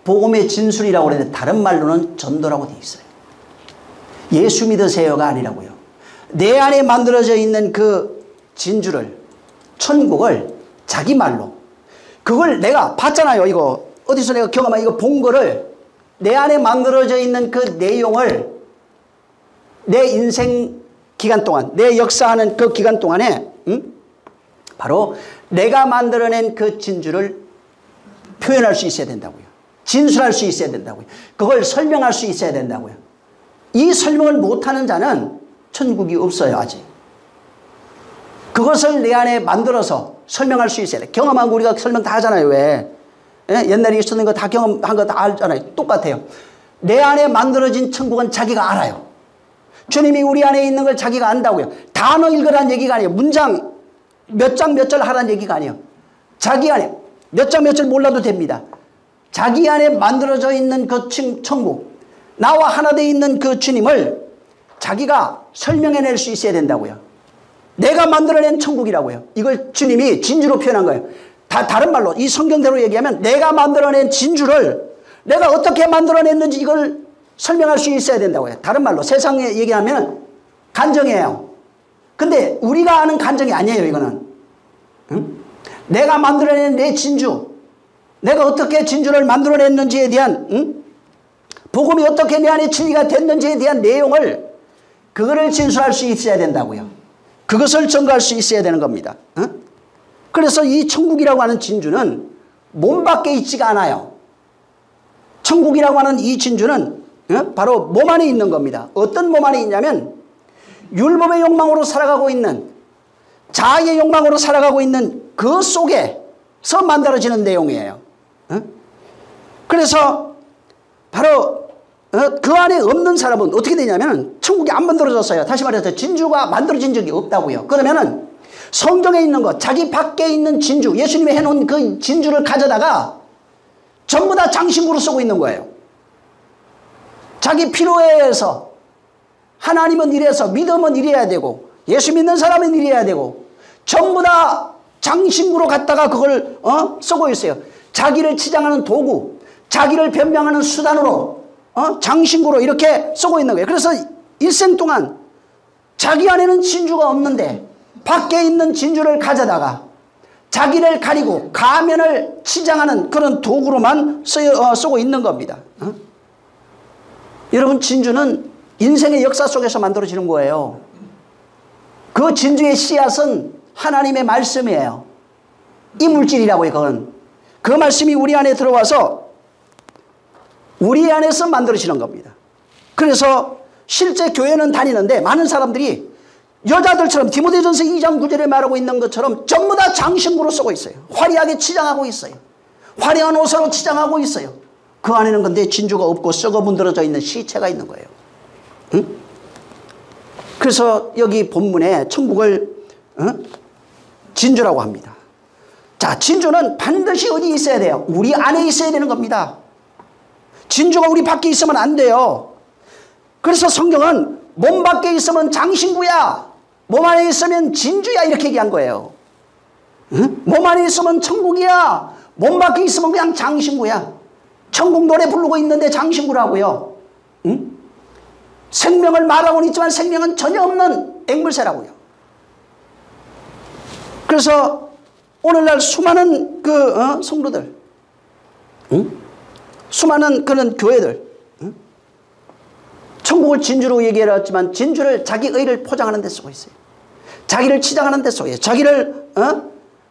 복음의 진술이라고 그러는데 다른 말로는 전도라고 되어 있어요. 예수 믿으세요가 아니라고요. 내 안에 만들어져 있는 그 진주를, 천국을 자기 말로, 그걸 내가 봤잖아요. 이거 어디서 내가 경험한 이거 본 거를 내 안에 만들어져 있는 그 내용을 내 인생 기간 동안, 내 역사하는 그 기간 동안에 바로 내가 만들어낸 그 진주를 표현할 수 있어야 된다고요. 진술할 수 있어야 된다고요. 그걸 설명할 수 있어야 된다고요. 이 설명을 못하는 자는 천국이 없어요. 아직. 그것을 내 안에 만들어서 설명할 수 있어야 돼. 경험한 거 우리가 설명 다 하잖아요. 왜? 옛날에 있었는 거 다 경험한 거 다 알잖아요. 똑같아요. 내 안에 만들어진 천국은 자기가 알아요. 주님이 우리 안에 있는 걸 자기가 안다고요. 단어 읽으라는 얘기가 아니에요. 문장 몇 장 몇 절 하라는 얘기가 아니에요. 자기 안에 몇 장 몇 절 몰라도 됩니다. 자기 안에 만들어져 있는 그 천국, 나와 하나 되어 있는 그 주님을 자기가 설명해낼 수 있어야 된다고요. 내가 만들어낸 천국이라고요. 이걸 주님이 진주로 표현한 거예요. 다른 말로 이 성경대로 얘기하면 내가 만들어낸 진주를 내가 어떻게 만들어냈는지 이걸 설명할 수 있어야 된다고요. 다른 말로 세상에 얘기하면 간정이에요. 근데 우리가 아는 간정이 아니에요. 이거는 내가 만들어낸 내 진주, 내가 어떻게 진주를 만들어냈는지에 대한 복음이 어떻게 내 안에 진리가 됐는지에 대한 내용을 그거를 진술할 수 있어야 된다고요. 그것을 전가할 수 있어야 되는 겁니다. 그래서 이 천국이라고 하는 진주는 몸 밖에 있지가 않아요. 천국이라고 하는 이 진주는 바로 몸 안에 있는 겁니다. 어떤 몸 안에 있냐면 율법의 욕망으로 살아가고 있는, 자아의 욕망으로 살아가고 있는 그 속에서 만들어지는 내용이에요. 그래서 바로 그 안에 없는 사람은 어떻게 되냐면 천국이 안 만들어졌어요. 다시 말해서 진주가 만들어진 적이 없다고요. 그러면은 성경에 있는 것, 자기 밖에 있는 진주, 예수님이 해놓은 그 진주를 가져다가 전부 다 장신구로 쓰고 있는 거예요. 자기 필요에 의해서 하나님은 이래서, 믿음은 이래야 되고, 예수 믿는 사람은 이래야 되고, 전부 다 장신구로 갖다가 그걸 쓰고 있어요. 자기를 치장하는 도구, 자기를 변명하는 수단으로 장신구로 이렇게 쓰고 있는 거예요. 그래서 일생 동안 자기 안에는 진주가 없는데 밖에 있는 진주를 가져다가 자기를 가리고 가면을 치장하는 그런 도구로만 쓰고 있는 겁니다. 여러분, 진주는 인생의 역사 속에서 만들어지는 거예요. 그 진주의 씨앗은 하나님의 말씀이에요. 이물질이라고요. 그건 그 말씀이 우리 안에 들어와서 우리 안에서 만들어지는 겁니다. 그래서 실제 교회는 다니는데 많은 사람들이 여자들처럼 디모데전서 2장 9절에 말하고 있는 것처럼 전부 다 장신구로 쓰고 있어요. 화려하게 치장하고 있어요. 화려한 옷으로 치장하고 있어요. 그 안에는 근데 진주가 없고 썩어 문드러져 있는 시체가 있는 거예요. 응? 그래서 여기 본문에 천국을 진주라고 합니다. 자, 진주는 반드시 어디 있어야 돼요? 우리 안에 있어야 되는 겁니다. 진주가 우리 밖에 있으면 안 돼요. 그래서 성경은 몸 밖에 있으면 장신구야, 몸 안에 있으면 진주야, 이렇게 얘기한 거예요. 응? 몸 안에 있으면 천국이야, 몸 밖에 있으면 그냥 장신구야. 천국 노래 부르고 있는데 장신구라고요. 응? 생명을 말하고는 있지만 생명은 전혀 없는 앵물새라고요. 그래서 오늘날 수많은 성도들, 응? 수많은 그런 교회들, 응? 천국을 진주로 얘기해왔지만 진주를 자기 의를 포장하는 데 쓰고 있어요. 자기를 치장하는 데 쓰고 있어요. 자기를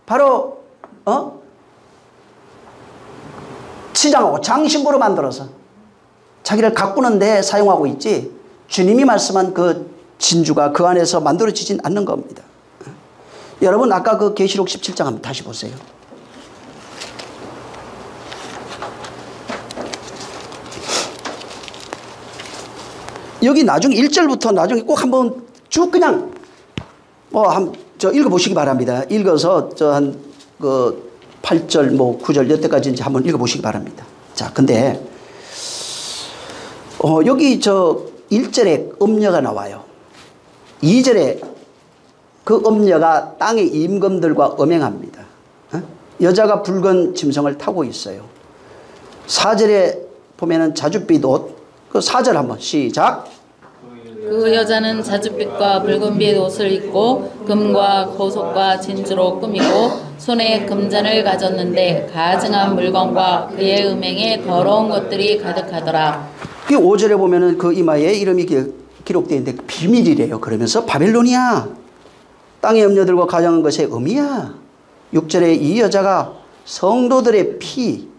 바로 치장하고 장신구로 만들어서 자기를 가꾸는 데 사용하고 있지, 주님이 말씀한 그 진주가 그 안에서 만들어지진 않는 겁니다. 여러분, 아까 그 계시록 17장 한번 다시 보세요. 여기 나중에 1절부터 나중에 꼭 한번 쭉 그냥 읽어보시기 바랍니다. 읽어서 한 8절 9절 여태까지 이제 한번 읽어보시기 바랍니다. 자, 근데 여기 1절에 음녀가 나와요. 2절에 그 음녀가 땅의 임금들과 음행합니다. 여자가 붉은 짐승을 타고 있어요. 4절에 보면은 자줏빛 옷, 그 4절 한번 시작. 그 여자는 자줏빛과 붉은빛 옷을 입고 금과 보석과 진주로 꾸미고 손에 금잔을 가졌는데 가증한 물건과 그의 음행에 더러운 것들이 가득하더라. 그 5절에 보면은 그 이마에 이름이 기록되어 있는데 비밀이래요. 그러면서 바벨론이야, 땅의 염려들과 가정한 것의 의미야. 6절에 이 여자가 성도들의 피,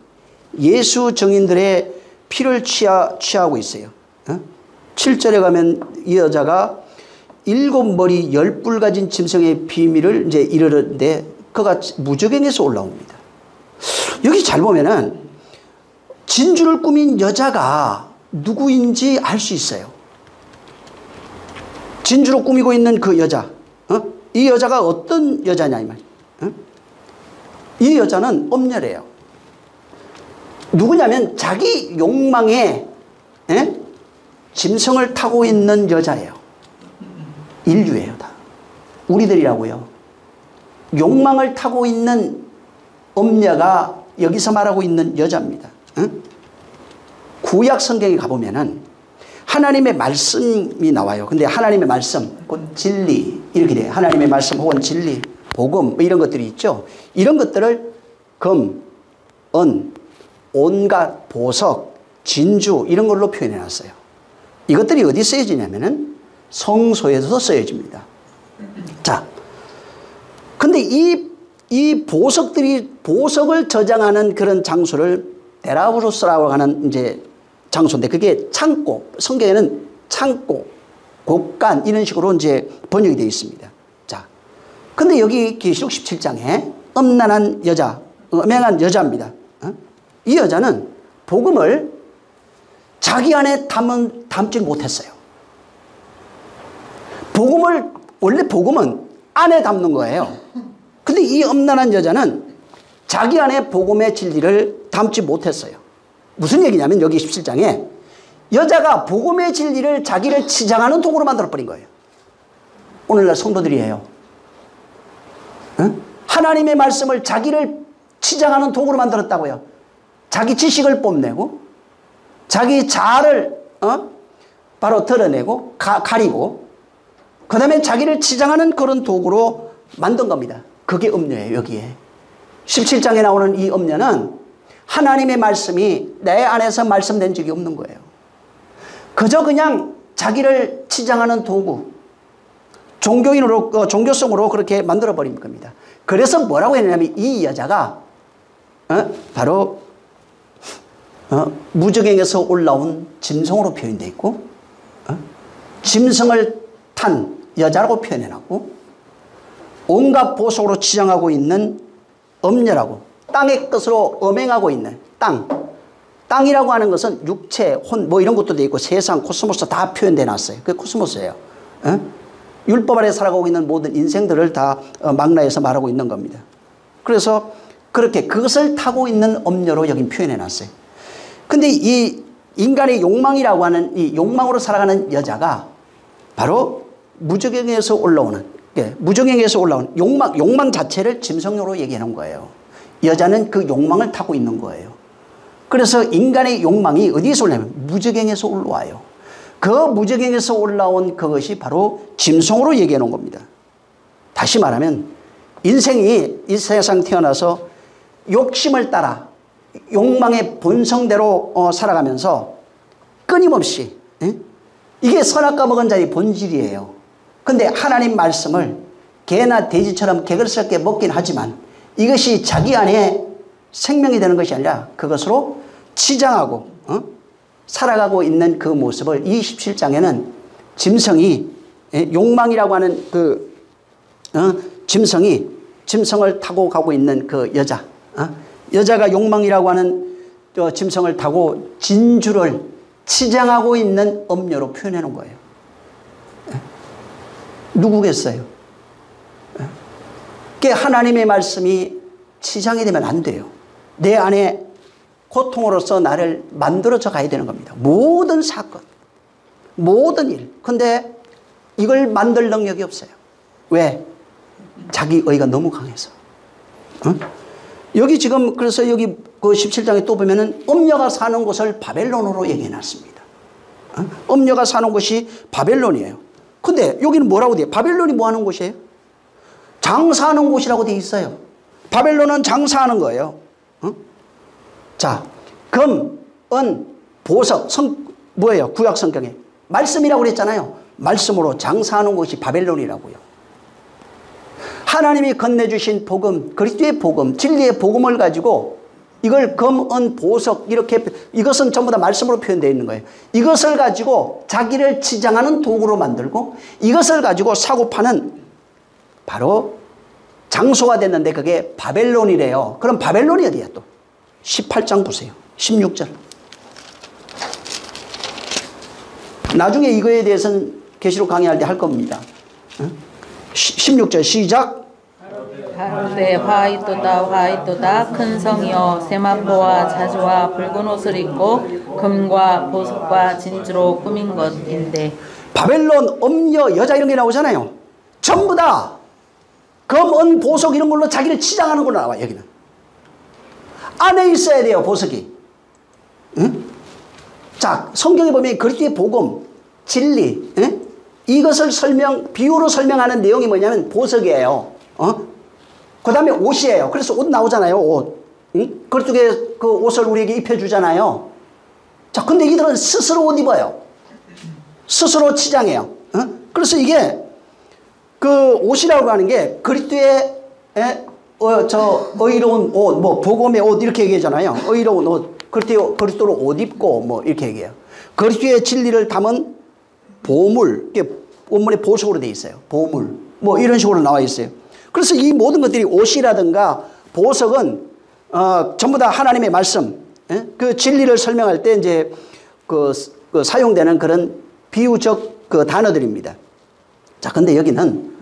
예수 증인들의 피를 취하고 있어요. 7절에 가면 이 여자가 7머리 10뿔 가진 짐승의 비밀을 이제 이르는데 그가 무저갱에서 올라옵니다. 여기 잘 보면은 진주를 꾸민 여자가 누구인지 알 수 있어요. 진주로 꾸미고 있는 그 여자, 이 여자가 어떤 여자냐 이 말. 이 여자는 음녀래요. 누구냐면 자기 욕망에 짐승을 타고 있는 여자예요. 인류예요, 다. 우리들이라고요. 욕망을 타고 있는 음녀가 여기서 말하고 있는 여자입니다. 구약 성경에 가보면은 하나님의 말씀이 나와요. 근데 하나님의 말씀, 곧 진리, 이렇게 돼요. 하나님의 말씀 혹은 진리, 복음, 이런 것들이 있죠. 이런 것들을 금, 은, 온갖 보석, 진주, 이런 걸로 표현해 놨어요. 이것들이 어디 쓰여지냐면은 성소에서도 쓰여집니다. 자, 근데 이 보석을 저장하는 그런 장소를 데라브루스라고 하는 이제 장소인데, 그게 창고, 성경에는 창고, 곡간, 이런 식으로 이제 번역이 되어 있습니다. 자, 근데 여기 계시록 17장에 음란한 여자, 음행한 여자입니다. 이 여자는 복음을 자기 안에 담지 못했어요. 원래 복음은 안에 담는 거예요. 근데 이 음란한 여자는 자기 안에 복음의 진리를 담지 못했어요. 무슨 얘기냐면 여기 17장에 여자가 복음의 진리를 자기를 치장하는 도구로 만들어버린 거예요. 오늘날 성도들이에요. 하나님의 말씀을 자기를 치장하는 도구로 만들었다고요. 자기 지식을 뽐내고 자기 자아를 바로 드러내고 가리고 그 다음에 자기를 치장하는 그런 도구로 만든 겁니다. 그게 음료예요. 여기에 17장에 나오는 이 엄녀는 하나님의 말씀이 내 안에서 말씀된 적이 없는 거예요. 그저 그냥 자기를 치장하는 도구, 종교성으로 그렇게 만들어버린 겁니다. 그래서 뭐라고 했냐면 이 여자가 바로 무적행에서 올라온 짐승으로 표현되어 있고 짐승을 탄 여자라고 표현해놨고 온갖 보석으로 치장하고 있는 엄녀라고 땅의 것으로 음행하고 있는 땅이라고 하는 것은 육체, 혼 뭐 이런 것도 돼 있고 세상, 코스모스 다 표현돼 놨어요. 그게 코스모스예요. 율법 아래 살아가고 있는 모든 인생들을 다 망라해서 말하고 있는 겁니다. 그래서 그렇게 그것을 타고 있는 엄녀로 여긴 표현해 놨어요. 근데 이 인간의 욕망이라고 하는 이 욕망으로 살아가는 여자가 바로 무적행에서 올라오는 욕망 자체를 짐승으로 얘기해 놓은 거예요. 여자는 그 욕망을 타고 있는 거예요. 그래서 인간의 욕망이 어디에서 올라오냐면 무적행에서 올라와요. 그 무적행에서 올라온 그것이 바로 짐승으로 얘기해 놓은 겁니다. 다시 말하면 인생이 이 세상 태어나서 욕심을 따라 욕망의 본성대로 살아가면서 끊임없이 이게 선악과 먹은 자의 본질이에요. 근데 하나님 말씀을 개나 돼지처럼 개걸스럽게 먹긴 하지만 이것이 자기 안에 생명이 되는 것이 아니라 그것으로 치장하고 살아가고 있는 그 모습을 이 17장에는 짐승이 욕망이라고 하는 그 짐승을 타고 가고 있는 그 여자가 욕망이라고 하는 짐승을 타고 진주를 치장하고 있는 엄녀로 표현해 놓은 거예요. 누구겠어요? 그게 하나님의 말씀이 치장이 되면 안 돼요. 내 안에 고통으로서 나를 만들어져 가야 되는 겁니다. 모든 사건, 모든 일. 근데 이걸 만들 능력이 없어요. 왜? 자기 의가 너무 강해서. 여기 지금 그래서 여기 그 17장에 또 보면은 엄녀가 사는 곳을 바벨론으로 얘기해 놨습니다. 엄녀가 사는 곳이 바벨론이에요. 근데 여기는 뭐라고 돼요? 바벨론이 뭐 하는 곳이에요? 장사하는 곳이라고 돼 있어요. 바벨론은 장사하는 거예요. 자, 금, 은, 보석, 뭐예요? 구약 성경에 말씀이라고 그랬잖아요. 말씀으로 장사하는 곳이 바벨론이라고요. 하나님이 건네주신 복음, 그리스도의 복음, 진리의 복음을 가지고 이걸 금, 은, 보석 이렇게 이것은 전부 다 말씀으로 표현되어 있는 거예요. 이것을 가지고 자기를 치장하는 도구로 만들고 이것을 가지고 사고 파는 바로 장소가 됐는데 그게 바벨론이래요. 그럼 바벨론이 어디야 또? 18장 보세요. 16절. 나중에 이거에 대해서는 계시록 강의할 때 할 겁니다. 16절 시작. 가로되 화이또다 큰 성이여 세마포와 자주와 붉은 옷을 입고 금과 보석과 진주로 꾸민 것인데. 바벨론 엄녀 여자 이런 게 나오잖아요. 전부 다 금, 은, 보석 이런 걸로 자기를 치장하는 걸로 나와. 여기는 안에 있어야 돼요. 보석이. 응? 자, 성경에 보면 그리스도의 복음, 진리, 이것을 비유로 설명하는 내용이 뭐냐면 보석이에요. 그 다음에 옷이에요. 그래서 옷 나오잖아요. 옷. 응? 그리스도의 그 옷을 우리에게 입혀주잖아요. 자, 근데 이들은 스스로 옷 입어요. 스스로 치장해요. 그래서 이게 그 옷이라고 하는 게 그리스도의 의로운 옷, 뭐 복음의 옷 이렇게 얘기하잖아요. 의로운 옷, 그리스도로 옷 입고 뭐 이렇게 얘기해요. 그리스도의 진리를 담은 보물, 이게 원문에 보석으로 되어 있어요. 보물, 뭐 이런 식으로 나와 있어요. 그래서 이 모든 것들이 옷이라든가 보석은 전부 다 하나님의 말씀, 그 진리를 설명할 때 이제 그 사용되는 그런 비유적 그 단어들입니다. 자, 근데 여기는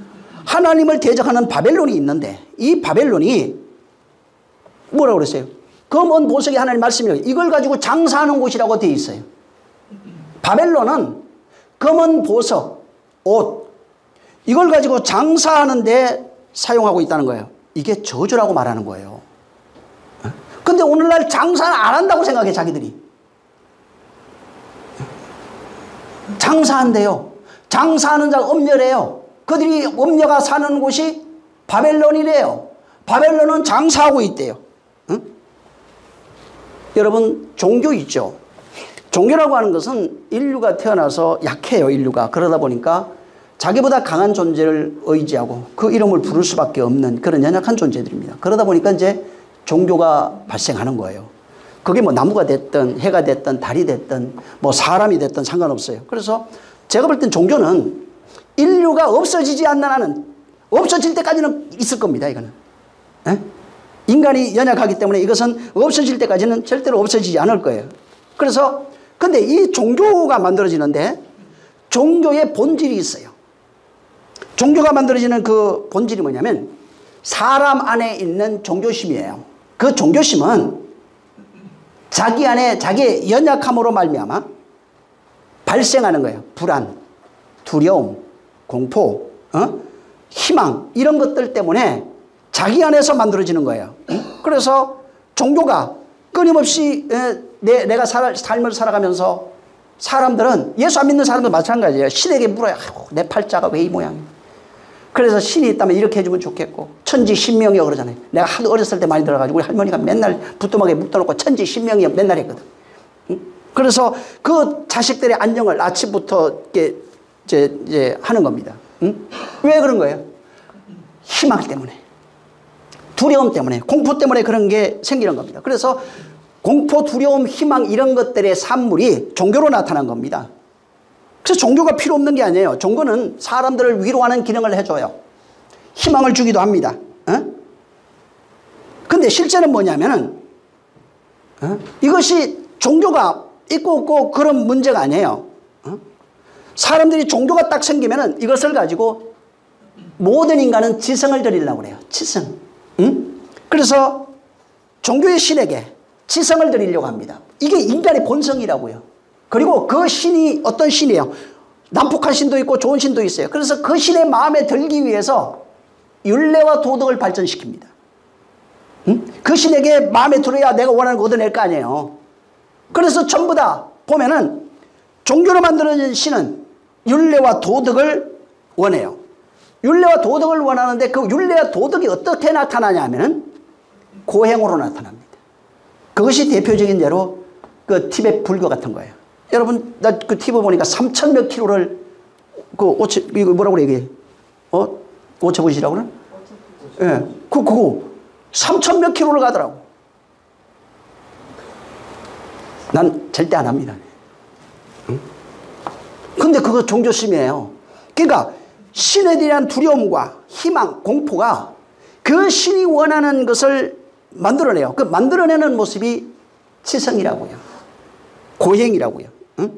하나님을 대적하는 바벨론이 있는데 이 바벨론이 뭐라고 그랬어요? 금, 은, 보석이 하나님 말씀이라고 이걸 가지고 장사하는 곳이라고 되어 있어요. 바벨론은 금, 은, 보석, 옷 이걸 가지고 장사하는데 사용하고 있다는 거예요. 이게 저주라고 말하는 거예요. 근데 오늘날 장사는 안 한다고 생각해 자기들이. 장사한대요. 장사하는 자가 엄녀래요. 그들이 엄녀가 사는 곳이 바벨론이래요. 바벨론은 장사하고 있대요. 응? 여러분 종교 있죠. 종교라고 하는 것은 인류가 태어나서 약해요. 인류가. 그러다 보니까 자기보다 강한 존재를 의지하고 그 이름을 부를 수밖에 없는 그런 연약한 존재들입니다. 그러다 보니까 이제 종교가 발생하는 거예요. 그게 뭐 나무가 됐든 해가 됐든 달이 됐든 뭐 사람이 됐든 상관없어요. 그래서 제가 볼 땐 종교는 인류가 없어지지 않는 한은 없어질 때까지는 있을 겁니다. 이거는. 에? 인간이 연약하기 때문에 이것은 없어질 때까지는 절대로 없어지지 않을 거예요. 그래서 근데 이 종교가 만들어지는데 종교의 본질이 있어요. 종교가 만들어지는 그 본질이 뭐냐면 사람 안에 있는 종교심이에요. 그 종교심은 자기 안에 자기의 연약함으로 말미암아 발생하는 거예요. 불안, 두려움, 공포, 희망 이런 것들 때문에 자기 안에서 만들어지는 거예요. 그래서 종교가 끊임없이 내가 삶을 살아가면서 사람들은 예수 안 믿는 사람도 마찬가지예요. 신에게 물어요. 내 팔자가 왜 이 모양이야. 그래서 신이 있다면 이렇게 해주면 좋겠고 천지신명이요 그러잖아요. 내가 하도 어렸을 때 많이 들어가지고 우리 할머니가 맨날 부뚜막에 묶어놓고 천지신명이요 맨날 했거든. 그래서 그 자식들의 안녕을 아침부터 이제 하는 겁니다. 왜 그런 거예요? 희망 때문에, 두려움 때문에, 공포 때문에 그런 게 생기는 겁니다. 그래서 공포, 두려움, 희망 이런 것들의 산물이 종교로 나타난 겁니다. 그래서 종교가 필요 없는 게 아니에요. 종교는 사람들을 위로하는 기능을 해줘요. 희망을 주기도 합니다. 근데 실제는 뭐냐면은 이것이 종교가 있고 없고 그런 문제가 아니에요. 사람들이 종교가 딱 생기면은 이것을 가지고 모든 인간은 지성을 드리려고 그래요. 지성. 그래서 종교의 신에게 지성을 드리려고 합니다. 이게 인간의 본성이라고요. 그리고 그 신이 어떤 신이에요? 난폭한 신도 있고 좋은 신도 있어요. 그래서 그 신의 마음에 들기 위해서 율례와 도덕을 발전시킵니다. 그 신에게 마음에 들어야 내가 원하는 거 얻어낼 거 아니에요. 그래서 전부 다 보면은 종교로 만들어진 신은 율례와 도덕을 원해요. 율례와 도덕을 원하는데 그 율례와 도덕이 어떻게 나타나냐 하면은 고행으로 나타납니다. 그것이 대표적인 예로 그 티베트 불교 같은 거예요. 여러분, 나 그 TV 보니까 3천 몇 킬로를 이거 뭐라고 그래, 이게? 오체부시라고 그래? 예. 그거 3천 몇 킬로를 가더라고. 난 절대 안 합니다. 응? 근데 그거 종교심이에요. 그러니까 신에 대한 두려움과 희망, 공포가 그 신이 원하는 것을 만들어내요. 그 만들어내는 모습이 치성이라고요. 고행이라고요. 응?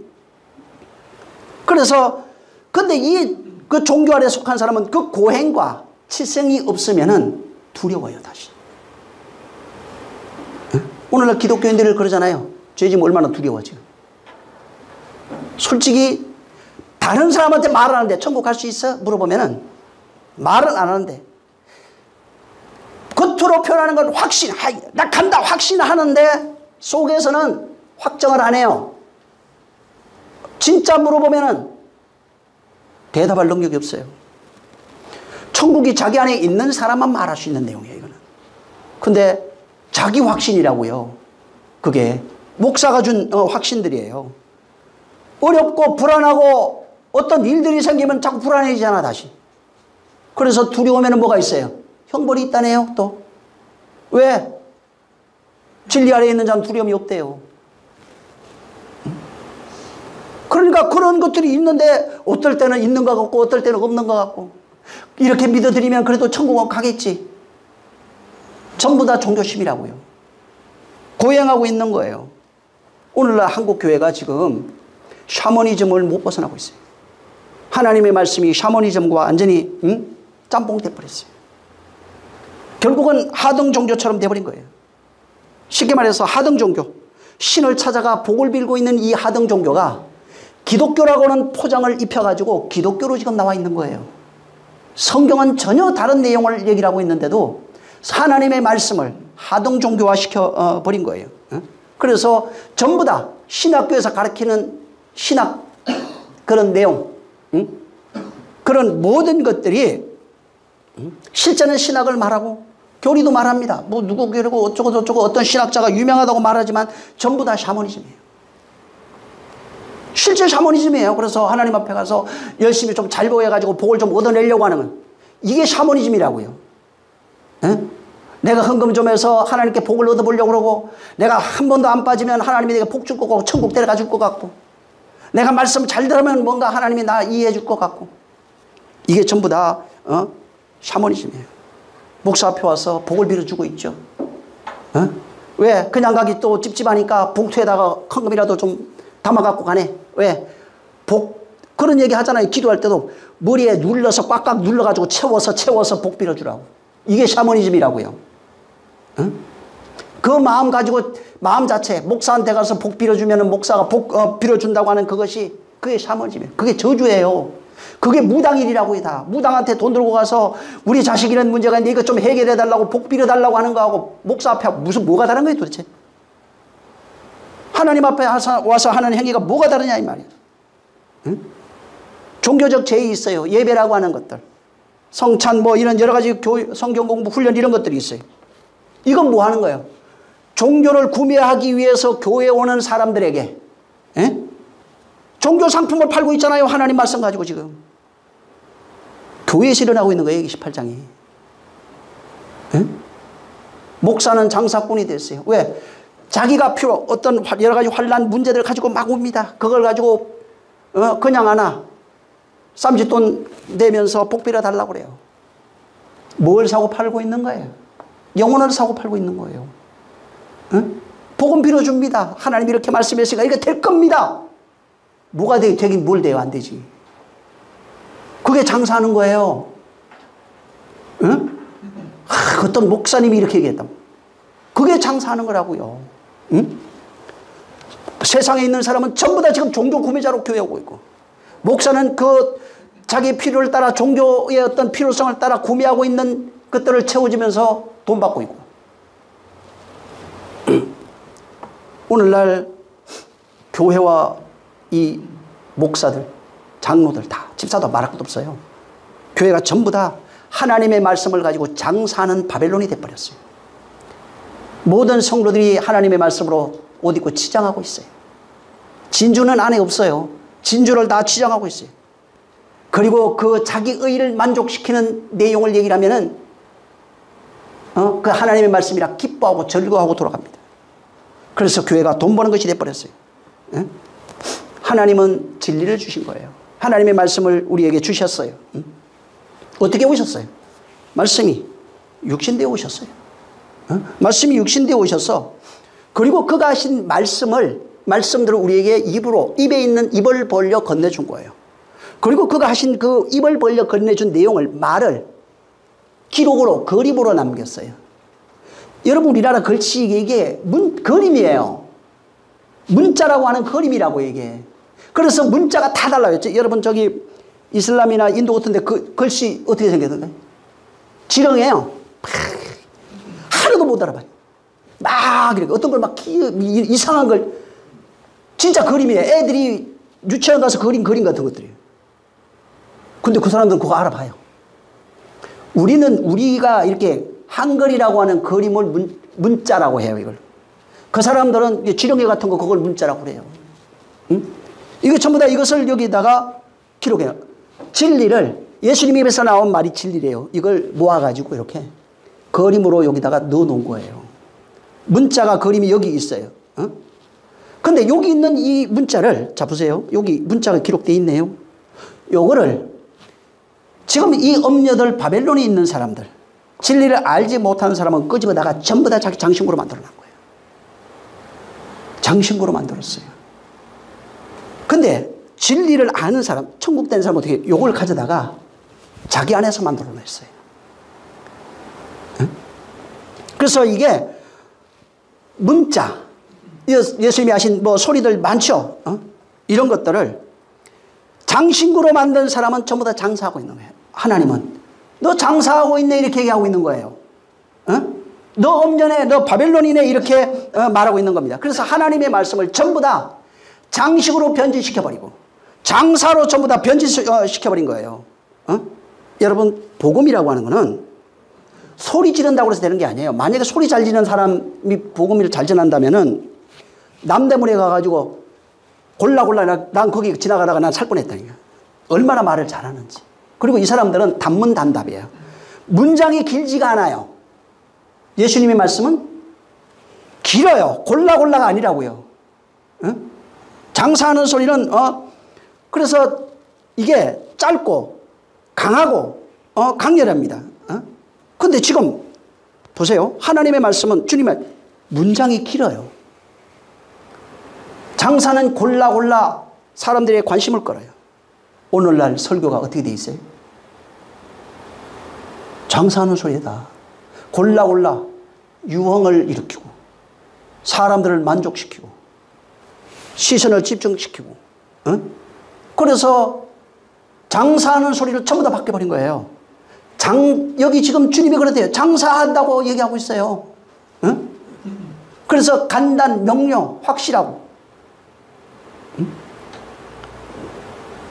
그래서 근데 그 종교 안에 속한 사람은 그 고행과 치성이 없으면은 두려워요, 다시. 응? 오늘날 기독교인들이 그러잖아요. 죄지면 얼마나 두려워, 지금. 솔직히 다른 사람한테 말을 하는데 천국 갈 수 있어? 물어보면은 말은 안 하는데 겉으로 표현하는 건 확신, 나 간다 확신하는데 속에서는 확정을 안 해요. 진짜 물어보면은 대답할 능력이 없어요. 천국이 자기 안에 있는 사람만 말할 수 있는 내용이에요, 이거는. 근데 자기 확신이라고요. 그게 목사가 준 확신들이에요. 어렵고 불안하고 어떤 일들이 생기면 자꾸 불안해지잖아, 다시. 그래서 두려우면 뭐가 있어요? 형벌이 있다네요, 또. 왜? 진리 아래에 있는 자는 두려움이 없대요. 그러니까 그런 것들이 있는데 어떨 때는 있는 것 같고 어떨 때는 없는 것 같고 이렇게 믿어드리면 그래도 천국은 가겠지. 전부 다 종교심이라고요. 고행하고 있는 거예요. 오늘날 한국 교회가 지금 샤머니즘을 못 벗어나고 있어요. 하나님의 말씀이 샤머니즘과 완전히 짬뽕 돼버렸어요. 결국은 하등 종교처럼 돼버린 거예요. 쉽게 말해서 하등 종교, 신을 찾아가 복을 빌고 있는 이 하등 종교가 기독교라고는 포장을 입혀가지고 기독교로 지금 나와 있는 거예요. 성경은 전혀 다른 내용을 얘기를 하고 있는데도 하나님의 말씀을 하등 종교화 시켜버린 거예요. 그래서 전부 다 신학교에서 가르치는 신학 그런 내용, 그런 모든 것들이 실제는 신학을 말하고 교리도 말합니다. 뭐 누구 교리고 어쩌고 저쩌고 어떤 신학자가 유명하다고 말하지만 전부 다 샤머니즘이에요. 실제 샤머니즘이에요. 그래서 하나님 앞에 가서 열심히 좀 잘 보여가지고 복을 좀 얻어내려고 하는 건 이게 샤머니즘이라고요. 에? 내가 헌금 좀 해서 하나님께 복을 얻어보려고 그러고, 내가 한 번도 안 빠지면 하나님이 내게 복 줄 것 같고 천국 데려가 줄 것 같고, 내가 말씀 잘 들으면 뭔가 하나님이 나 이해해 줄 것 같고, 이게 전부 다 샤머니즘이에요. 목사 앞에 와서 복을 빌어주고 있죠. 왜? 그냥 가기 또 찝찝하니까 봉투에다가 헌금이라도 좀 담아갖고 가네. 왜? 그런 얘기 하잖아요. 기도할 때도 머리에 눌러서 꽉꽉 눌러가지고 채워서 복 빌어주라고. 이게 샤머니즘이라고요. 그 마음 가지고, 마음 자체, 목사한테 가서 복 빌어주면 목사가 복 빌어준다고 하는 그게 샤머니즘이에요. 그게 저주예요. 그게 무당일이라고요. 다 무당한테 돈 들고 가서 우리 자식 이런 문제가 있는데 이거 좀 해결해 달라고 복 빌어달라고 하는 거하고 목사 앞에 뭐가 다른 거예요 도대체? 하나님 앞에 와서 하는 행위가 뭐가 다르냐 이 말이에요. 응? 종교적 제의 있어요. 예배라고 하는 것들, 성찬 뭐 이런 여러 가지 성경 공부 훈련 이런 것들이 있어요. 이건 뭐 하는 거예요? 종교를 구매하기 위해서 교회에 오는 사람들에게 종교 상품을 팔고 있잖아요. 하나님 말씀 가지고 지금 교회에서 일어나고 있는 거예요. 18장이. 목사는 장사꾼이 됐어요. 왜? 자기가 어떤 여러 가지 환난 문제들을 가지고 막 옵니다. 그걸 가지고 그냥 하나 쌈짓돈 내면서 복 빌어달라고 그래요. 뭘 사고 팔고 있는 거예요? 영혼을 사고 팔고 있는 거예요. 복음 빌어줍니다. 하나님 이렇게 말씀했으니까 이거 될 겁니다. 뭐가 되긴 뭘 돼요? 안 되지. 그게 장사하는 거예요. 어떤 목사님이 이렇게 얘기했다. 그게 장사하는 거라고요. 세상에 있는 사람은 전부 다 지금 종교 구매자로 교회 오고 있고, 목사는 자기의 필요를 따라 종교의 어떤 필요성을 따라 구매하고 있는 것들을 채워주면서 돈 받고 있고. 오늘날 교회와 이 목사들, 장로들 다, 집사도 말할 것도 없어요. 교회가 전부 다 하나님의 말씀을 가지고 장사하는 바벨론이 돼버렸어요. 모든 성도들이 하나님의 말씀으로 옷 입고 치장하고 있어요. 진주는 안에 없어요. 진주를 다 치장하고 있어요. 그리고 그 자기 의를 만족시키는 내용을 얘기를 하면은 그 하나님의 말씀이라 기뻐하고 즐거워하고 돌아갑니다. 그래서 교회가 돈 버는 것이 돼버렸어요. 하나님은 진리를 주신 거예요. 하나님의 말씀을 우리에게 주셨어요. 어떻게 오셨어요? 말씀이 육신되어 오셨어요. 말씀이 육신되어 오셔서, 그리고 그가 하신 말씀들을 우리에게 입에 있는 입을 벌려 건네준 거예요. 그리고 그가 하신 그 입을 벌려 건네준 말을 기록으로, 그림으로 남겼어요. 여러분, 우리나라 글씨 이게 그림이에요. 문자라고 하는 그림이라고 이게. 그래서 문자가 다 달라요. 여러분 저기 이슬람이나 인도 같은 데 그 글씨 어떻게 생겼던가요? 지렁이에요. 하나도 못 알아봐요. 막 이렇게 어떤 걸 막 이상한 걸, 진짜 그림이에요. 애들이 유치원 가서 그림 같은 것들이에요. 근데 그 사람들은 그거 알아봐요. 우리가 이렇게 한글이라고 하는 그림을 문자라고 해요, 이걸. 그 사람들은 지렁이 같은 거 그걸 문자라고 그래요. 이거 전부 다 이것을 여기다가 기록해요. 진리를, 예수님 입에서 나온 말이 진리래요. 이걸 모아가지고 이렇게 그림으로 여기다가 넣어 놓은 거예요. 문자가, 그림이 여기 있어요. 근데 여기 있는 이 문자를, 자 보세요. 여기 문자가 기록되어 있네요. 요거를 지금 이 엄녀들, 바벨론에 있는 사람들, 진리를 알지 못하는 사람은 끄집어다가 전부 다 자기 장신구로 만들어 놨어요. 장신구로 만들었어요. 근데 진리를 아는 사람, 천국 된 사람은 어떻게 요걸 가져다가 자기 안에서 만들어 냈어요. 그래서 이게 문자, 예수님이 하신 뭐 소리들 많죠? 이런 것들을 장신구로 만든 사람은 전부 다 장사하고 있는 거예요. 하나님은 너 장사하고 있네 이렇게 얘기하고 있는 거예요. 너 엄년에, 너 바벨론이네 이렇게 말하고 있는 겁니다. 그래서 하나님의 말씀을 전부 다 장식으로 변질시켜버리고 장사로 전부 다 변질시켜버린 거예요. 여러분, 복음이라고 하는 거는 소리 지른다고 해서 되는 게 아니에요. 만약에 소리 잘 지르는 사람이 복음을 잘 전한다면은 남대문에 가가지고 골라 난 거기 지나가다가 난 살 뻔했다니까. 얼마나 말을 잘하는지. 그리고 이 사람들은 단문단답이에요. 문장이 길지가 않아요. 예수님의 말씀은 길어요. 골라가 아니라고요. 응? 장사하는 소리는 그래서 이게 짧고 강하고 강렬합니다. 근데 지금 보세요. 하나님의 말씀은 주님의 문장이 길어요. 장사는 골라 사람들의 관심을 끌어요. 오늘날 설교가 어떻게 돼 있어요? 장사하는 소리다. 골라 유흥을 일으키고 사람들을 만족시키고 시선을 집중시키고 그래서 장사하는 소리를 전부 다 바뀌어버린 거예요. 여기 지금 주님이 그러대요. 장사한다고 얘기하고 있어요. 그래서 간단, 명료, 확실하고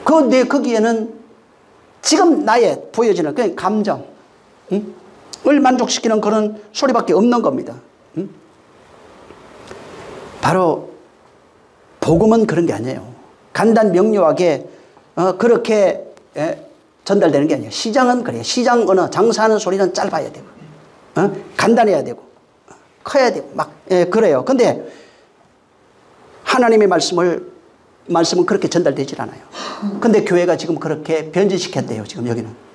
거기에는 지금 나의 보여지는 그냥 감정을 만족시키는 그런 소리밖에 없는 겁니다. 바로 복음은 그런 게 아니에요. 간단 명료하게 그렇게 전달되는 게 아니에요. 시장은 그래요. 시장 언어, 장사하는 소리는 짧아야 되고 간단해야 되고 커야 되고 막 그래요. 근데 하나님의 말씀은 그렇게 전달되질 않아요. 근데 교회가 지금 그렇게 변질시켰대요. 지금 여기는.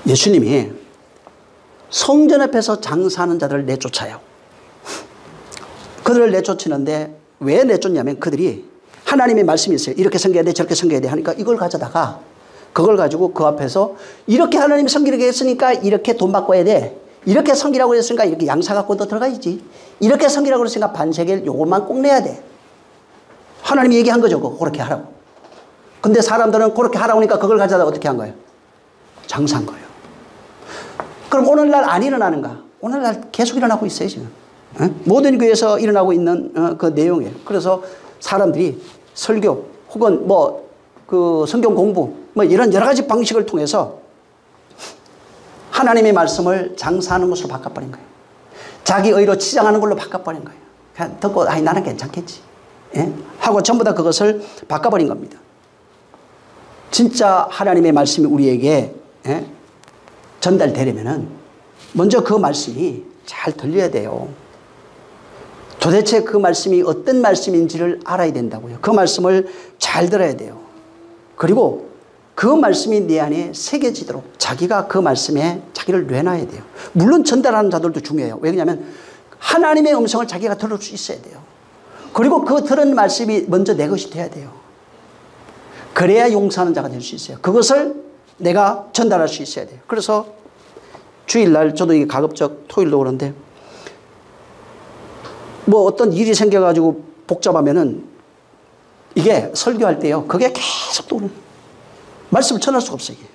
예수님이 성전 앞에서 장사하는 자들을 내쫓아요. 그들을 내쫓는데 왜 내쫓냐면 그들이 하나님의 말씀이 있어요. 이렇게 섬겨야 돼 저렇게 섬겨야 돼 하니까 이걸 가져다가 그걸 가지고 그 앞에서 이렇게 하나님 섬기라고 했으니까 이렇게 돈 바꿔야 돼. 이렇게 섬기라고 했으니까 이렇게 양사 갖고 너 들어가야지. 이렇게 섬기라고 했으니까 반세겔 요것만 꼭 내야 돼. 하나님이 얘기한 거죠. 그렇게 하라고. 근데 사람들은 그렇게 하라고 하니까 그걸 가져다가 어떻게 한 거예요? 장사한 거예요. 그럼 오늘날 안 일어나는가? 오늘날 계속 일어나고 있어요 지금. 모든 교회에서 일어나고 있는 그 내용이에요. 그래서 사람들이 설교 혹은 그 성경 공부 이런 여러 가지 방식을 통해서 하나님의 말씀을 장사하는 것으로 바꿔버린 거예요. 자기 의로 치장하는 걸로 바꿔버린 거예요. 그냥 듣고 나는 괜찮겠지. 하고 전부 다 그것을 바꿔버린 겁니다. 진짜 하나님의 말씀이 우리에게 전달되려면은 먼저 그 말씀이 잘 들려야 돼요. 도대체 그 말씀이 어떤 말씀인지를 알아야 된다고요. 그 말씀을 잘 들어야 돼요. 그리고 그 말씀이 내 안에 새겨지도록 자기가 그 말씀에 자기를 내놔야 돼요. 물론 전달하는 자들도 중요해요. 왜냐하면 하나님의 음성을 자기가 들을 수 있어야 돼요. 그리고 그 들은 말씀이 먼저 내 것이 돼야 돼요. 그래야 용서하는 자가 될 수 있어요. 그것을 내가 전달할 수 있어야 돼요. 그래서 주일날 저도 이게 가급적 토요일도 그런데 어떤 일이 생겨가지고 복잡하면은 이게 설교할 때요. 그게 계속 또 말씀을 전할 수가 없어요. 이게.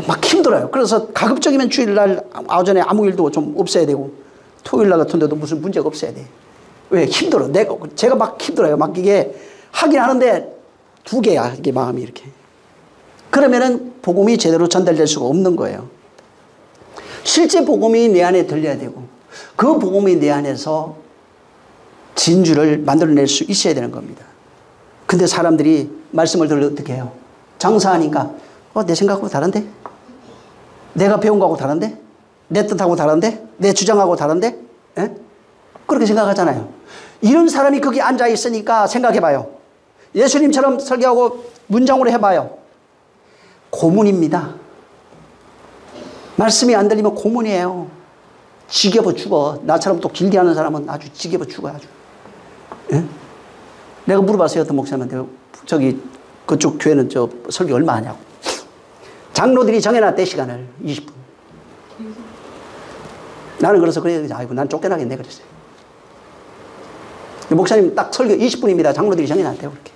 막 힘들어요. 그래서 가급적이면 주일날 오전에 아무 일도 좀 없어야 되고 토요일날 같은 데도 무슨 문제가 없어야 돼. 왜? 힘들어. 제가 막 힘들어요. 막 이게 하긴 하는데 두 개야. 이게 마음이 이렇게. 그러면은 복음이 제대로 전달될 수가 없는 거예요. 실제 복음이 내 안에 들려야 되고 그 복음이 내 안에서 진주를 만들어낼 수 있어야 되는 겁니다. 근데 사람들이 말씀을 들으려 어떻게 해요? 장사하니까 내 생각하고 다른데? 내가 배운 거하고 다른데? 내 뜻하고 다른데? 내 주장하고 다른데? 그렇게 생각하잖아요. 이런 사람이 거기 앉아 있으니까 생각해봐요. 예수님처럼 설교하고 문장으로 해봐요. 고문입니다. 말씀이 안 들리면 고문이에요. 지겨워 죽어. 나처럼 또 길게 하는 사람은 아주 지겨워 죽어 아주. 내가 물어봤어요. 어떤 목사님한테 그쪽 교회는 설교 얼마 하냐고. 장로들이 정해놨대 시간을 20분. 나는 그래서 아이고 난 쫓겨나겠네 그랬어요. 목사님 딱 설교 20분입니다. 장로들이 정해놨대요 그렇게.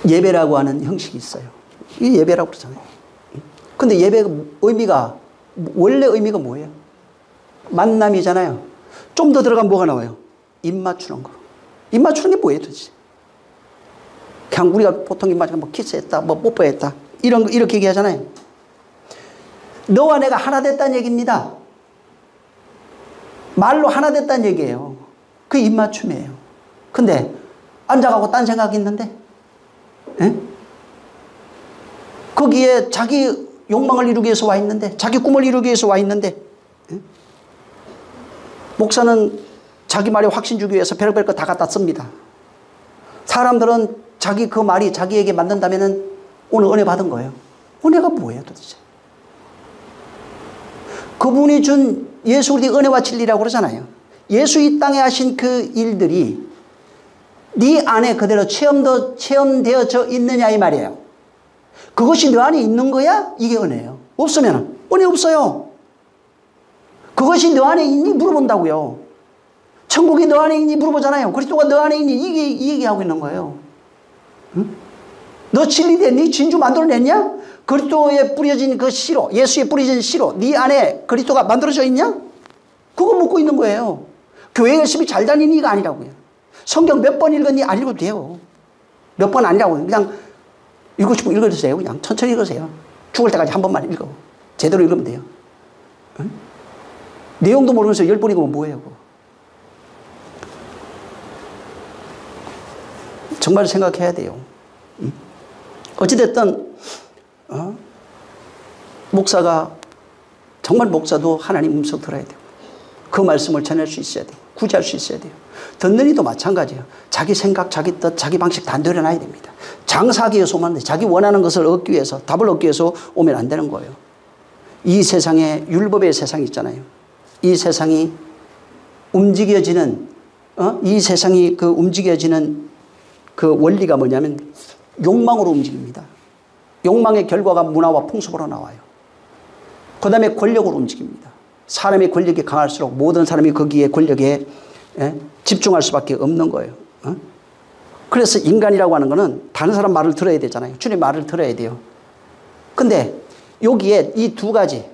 예배라고 하는 형식이 있어요. 이 예배라고 그러잖아요. 근데 예배가 원래 의미가 뭐예요? 만남이잖아요. 좀 더 들어가면 뭐가 나와요? 입 맞추는 거. 입 맞추는 게 뭐예요 도대체? 그냥 우리가 보통 뭐 키스했다, 뭐 뽀뽀했다. 이렇게 얘기하잖아요. 너와 내가 하나 됐다는 얘기입니다. 말로 하나 됐다는 얘기예요. 그게 입맞춤이에요. 근데 앉아가고 딴 생각이 있는데, 에? 거기에 자기 욕망을 이루기 위해서 와 있는데, 자기 꿈을 이루기 위해서 와 있는데, 에? 목사는 자기 말에 확신 주기 위해서 별의별 거 다 갖다 씁니다. 사람들은 자기 그 말이 자기에게 맞는다면은 오늘 은혜 받은 거예요. 은혜가 뭐예요 도대체? 그분이 준 예수 그리스도의 은혜와 진리라고 그러잖아요. 예수 이 땅에 하신 그 일들이 네 안에 그대로 체험되어져 있느냐 이 말이에요. 그것이 너 안에 있는 거야? 이게 은혜예요. 없으면 은혜 없어요. 그것이 너 안에 있니? 물어본다고요. 천국이 너 안에 있니? 물어보잖아요. 그리스도가 너 안에 있니? 이 얘기하고 있는 거예요. 응? 너 진리됐니? 진주 만들어냈냐? 그리스도에 뿌려진 그 씨로, 예수에 뿌려진 씨로 네 안에 그리스도가 만들어져 있냐? 그거 묻고 있는 거예요. 교회 열심히 잘 다니니 이거 아니라고요. 성경 몇 번 읽었니? 안 읽어도 돼요. 몇 번 아니라고요. 그냥 읽고 싶으면 읽어주세요. 그냥 천천히 읽으세요. 죽을 때까지 한 번만 읽어. 제대로 읽으면 돼요. 응? 내용도 모르면서 10번 읽으면 뭐예요? 그거? 정말 생각해야 돼요. 응? 어찌됐든 목사가 정말 목사도 하나님 음성 들어야 돼요. 그 말씀을 전할 수 있어야 돼요. 구제할 수 있어야 돼요. 듣는 이도 마찬가지예요. 자기 생각, 자기 뜻, 자기 방식 다 내려놔야 됩니다. 장사하기 위해서 오면 자기 원하는 것을 얻기 위해서, 답을 얻기 위해서 오면 안 되는 거예요. 이 세상에 율법의 세상이 있잖아요. 이 세상이 움직여지는 이 세상이 그 움직여지는 그 원리가 뭐냐면 욕망으로 움직입니다. 욕망의 결과가 문화와 풍습으로 나와요. 그 다음에 권력으로 움직입니다. 사람의 권력이 강할수록 모든 사람이 거기에 권력에 집중할 수밖에 없는 거예요. 그래서 인간이라고 하는 거는 다른 사람 말을 들어야 되잖아요. 주님 말을 들어야 돼요. 근데 여기에 이 두 가지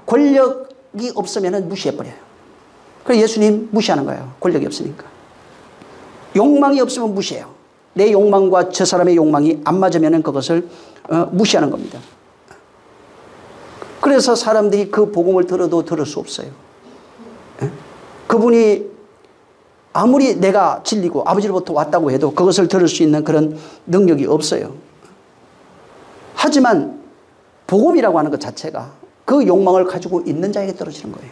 권력이 없으면 무시해버려요. 그래서 예수님 무시하는 거예요. 권력이 없으니까. 욕망이 없으면 무시해요. 내 욕망과 저 사람의 욕망이 안 맞으면 그것을 무시하는 겁니다. 그래서 사람들이 그 복음을 들어도 들을 수 없어요. 그분이 아무리 내가 진리고 아버지로부터 왔다고 해도 그것을 들을 수 있는 그런 능력이 없어요. 하지만 복음이라고 하는 것 자체가 그 욕망을 가지고 있는 자에게 떨어지는 거예요.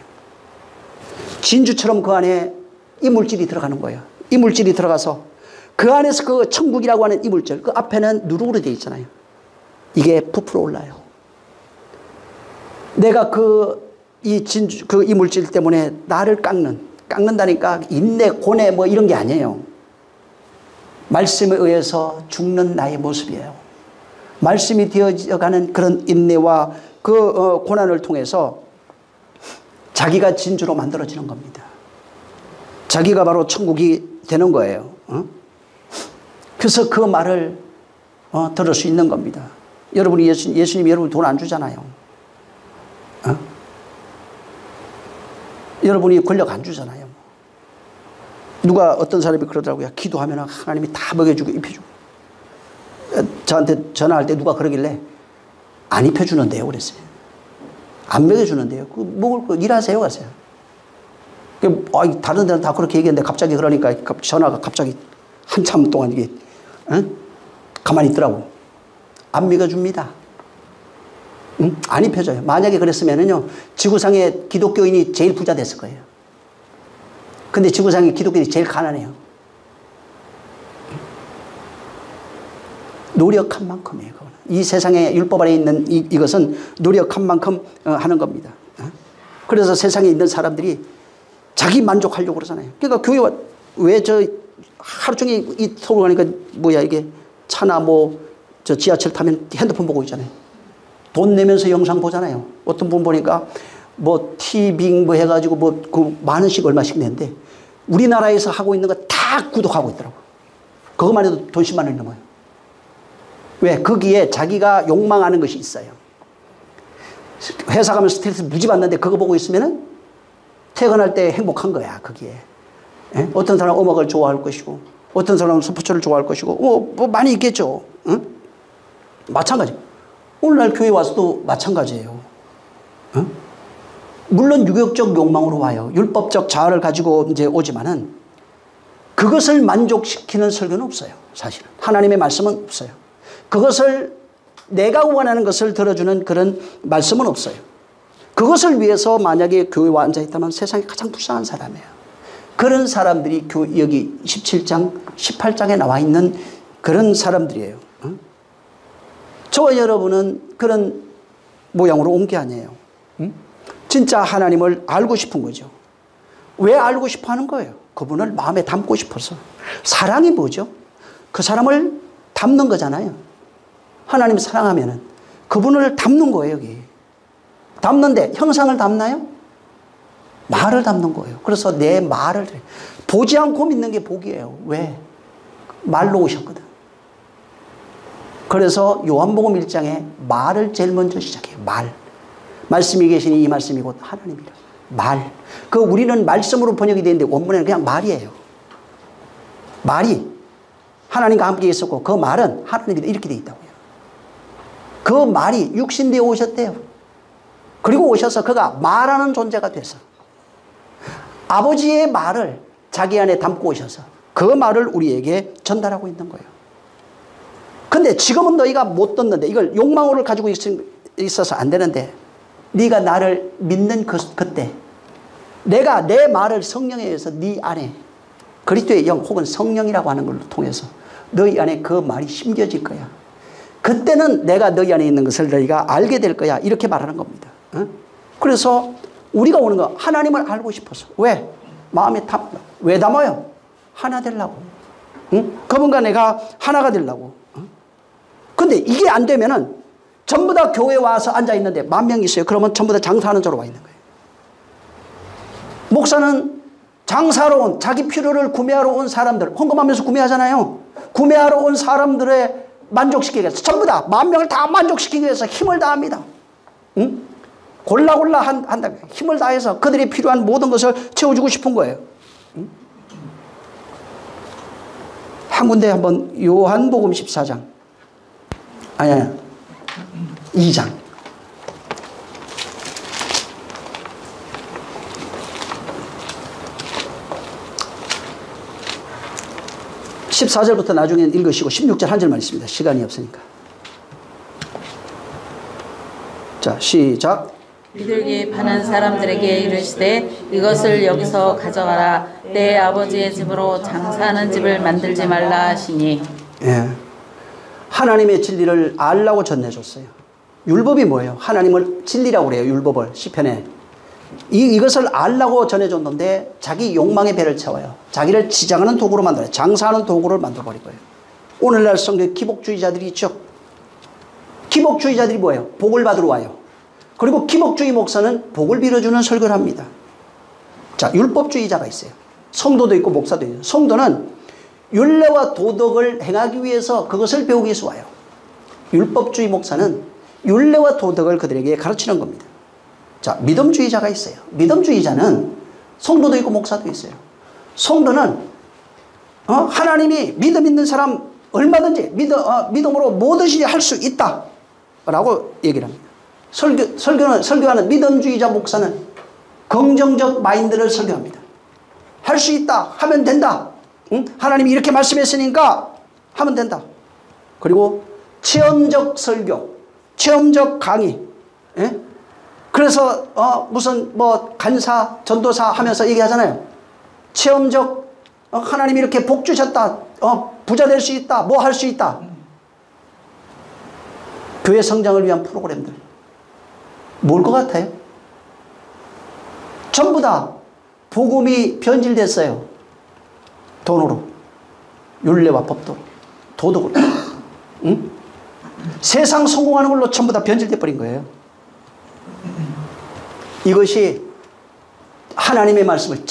진주처럼 그 안에 이 물질이 들어가는 거예요. 이 물질이 들어가서 그 안에서 그 천국이라고 하는 이 물질, 그 앞에는 누룩으로 되어 있잖아요. 이게 부풀어 올라요. 내가 이 물질 때문에 나를 깎는다니까 인내, 고뇌 뭐 이런 게 아니에요. 말씀에 의해서 죽는 나의 모습이에요. 말씀이 되어가는 그런 인내와 그 고난을 통해서 자기가 진주로 만들어지는 겁니다. 자기가 바로 천국이 되는 거예요. 그래서 그 말을 들을 수 있는 겁니다. 여러분이 예수님이 여러분 돈 안 주잖아요. 여러분이 권력 안 주잖아요. 누가 어떤 사람이 그러더라고요. 기도하면 하나님이 다 먹여주고 입혀주고. 저한테 전화할 때 누가 그러길래 안 입혀주는데요 그랬어요. 안 먹여주는데요. 그 먹을 거 일하세요 가세요. 다른 데는 다 그렇게 얘기했는데 갑자기 그러니까 전화가 갑자기 한참 동안 이게 가만히 있더라고. 안 먹여줍니다. 안 입혀져요. 만약에 그랬으면은요, 지구상의 기독교인이 제일 부자 됐을 거예요. 근데 지구상의 기독교인이 제일 가난해요. 노력한 만큼이에요. 그거는. 이 세상에 율법 아래 있는 이것은 노력한 만큼 하는 겁니다. 그래서 세상에 있는 사람들이 자기 만족하려고 그러잖아요. 그러니까 교회와 왜 하루 종일 이 서울 가니까 뭐야 이게 차나 저 지하철 타면 핸드폰 보고 있잖아요. 돈 내면서 영상 보잖아요. 어떤 분 보니까 티빙 해가지고 그 만 원씩 얼마씩 내는데 우리나라에서 하고 있는 거 다 구독하고 있더라고. 그것만 해도 돈 10만 원이 넘어요. 왜? 거기에 자기가 욕망하는 것이 있어요. 회사 가면 스트레스 무지 받는데 그거 보고 있으면은 퇴근할 때 행복한 거야, 거기에. 에? 어떤 사람은 음악을 좋아할 것이고, 어떤 사람은 스포츠를 좋아할 것이고 뭐 많이 있겠죠. 응? 마찬가지. 오늘날 교회 와서도 마찬가지예요. 응? 물론 유격적 욕망으로 와요. 율법적 자아를 가지고 이제 오지만은 그것을 만족시키는 설교는 없어요. 사실은 하나님의 말씀은 없어요. 그것을 내가 원하는 것을 들어주는 그런 말씀은 없어요. 그것을 위해서 만약에 교회에 앉아있다면 세상에 가장 불쌍한 사람이에요. 그런 사람들이 여기 17장 18장에 나와 있는 그런 사람들이에요. 응? 저와 여러분은 그런 모양으로 온 게 아니에요. 응? 진짜 하나님을 알고 싶은 거죠. 왜 알고 싶어 하는 거예요? 그분을 마음에 담고 싶어서. 사랑이 뭐죠? 그 사람을 담는 거잖아요. 하나님 사랑하면은 그분을 담는 거예요, 여기. 담는데 형상을 담나요? 말을 담는 거예요. 그래서 내 말을 보지 않고 믿는 게 복이에요. 왜? 말로 오셨거든. 그래서 요한복음 1장에 말을 제일 먼저 시작해요. 말. 말씀이 계시니 이 말씀이 곧 하나님이라. 말. 우리는 말씀으로 번역이 되는데 원문에는 그냥 말이에요. 말이 하나님과 함께 있었고 그 말은 하나님이다. 이렇게 돼 있다고요. 그 말이 육신되어 오셨대요. 그리고 오셔서 그가 말하는 존재가 돼서 아버지의 말을 자기 안에 담고 오셔서 그 말을 우리에게 전달하고 있는 거예요. 근데 지금은 너희가 못 듣는데 이걸 욕망으로 가지고 있어서 안 되는데 네가 나를 믿는 그때 내가 내 말을 성령에 의해서 네 안에 그리스도의 영 혹은 성령이라고 하는 걸로 통해서 너희 안에 그 말이 심겨질 거야. 그때는 내가 너희 안에 있는 것을 너희가 알게 될 거야. 이렇게 말하는 겁니다. 그래서 우리가 오는 거 하나님을 알고 싶어서. 왜? 마음에 왜 담아요? 하나 되려고. 그분과 내가 하나가 되려고. 근데 이게 안 되면은 전부 다 교회에 와서 앉아 있는데 10,000명 있어요. 그러면 전부 다 장사하는 자로 와 있는 거예요. 목사는 장사로 온 자기 필요를 구매하러 온 사람들, 헌금하면서 구매하잖아요. 구매하러 온 사람들의 만족시키기 위해서 전부 다 10,000명을 다 만족시키기 위해서 힘을 다합니다. 응? 골라 한다. 힘을 다해서 그들이 필요한 모든 것을 채워주고 싶은 거예요. 응? 한 군데 한번 요한복음 14장. 아니야. 2장. 14절부터 나중에 읽으시고 16절 한 절만 있습니다. 시간이 없으니까. 자, 시작. 비둘기 파는 사람들에게 이르시되 이것을 여기서 가져가라. 내 아버지의 집으로 장사하는 집을 만들지 말라 하시니. 예. 하나님의 진리를 알라고 전해줬어요. 율법이 뭐예요? 하나님을 진리라고 그래요. 율법을 시편에. 이것을 알라고 전해줬는데 자기 욕망의 배를 채워요. 자기를 치장하는 도구로 만들어요. 장사하는 도구를 만들어버릴 거예요. 오늘날 성경 기복주의자들이 있죠. 기복주의자들이 뭐예요? 복을 받으러 와요. 그리고 기복주의 목사는 복을 빌어주는 설교를 합니다. 자, 율법주의자가 있어요. 성도도 있고 목사도 있어요. 성도는 율례와 도덕을 행하기 위해서 그것을 배우기 위해서 와요. 율법주의 목사는 율례와 도덕을 그들에게 가르치는 겁니다. 자, 믿음주의자가 있어요. 믿음주의자는 성도도 있고 목사도 있어요. 성도는 하나님이 믿음 있는 사람 얼마든지 믿음으로 뭐든지 할 수 있다 라고 얘기를 합니다. 설교하는 믿음주의자 목사는 긍정적 마인드를 설교합니다. 할 수 있다 하면 된다. 응? 하나님이 이렇게 말씀했으니까 하면 된다. 그리고 체험적 설교, 체험적 강의. 예? 그래서 무슨 뭐 간사, 전도사 하면서 얘기하잖아요. 체험적 하나님이 이렇게 복 주셨다. 부자 될 수 있다. 뭐 할 수 있다. 교회 성장을 위한 프로그램들. 뭘 것 같아요? 전부 다 복음이 변질됐어요. 돈으로. 율례와 법도로. 도덕으로. 응? 세상 성공하는 걸로 전부 다 변질돼 버린 거예요. 이것이 하나님의 말씀을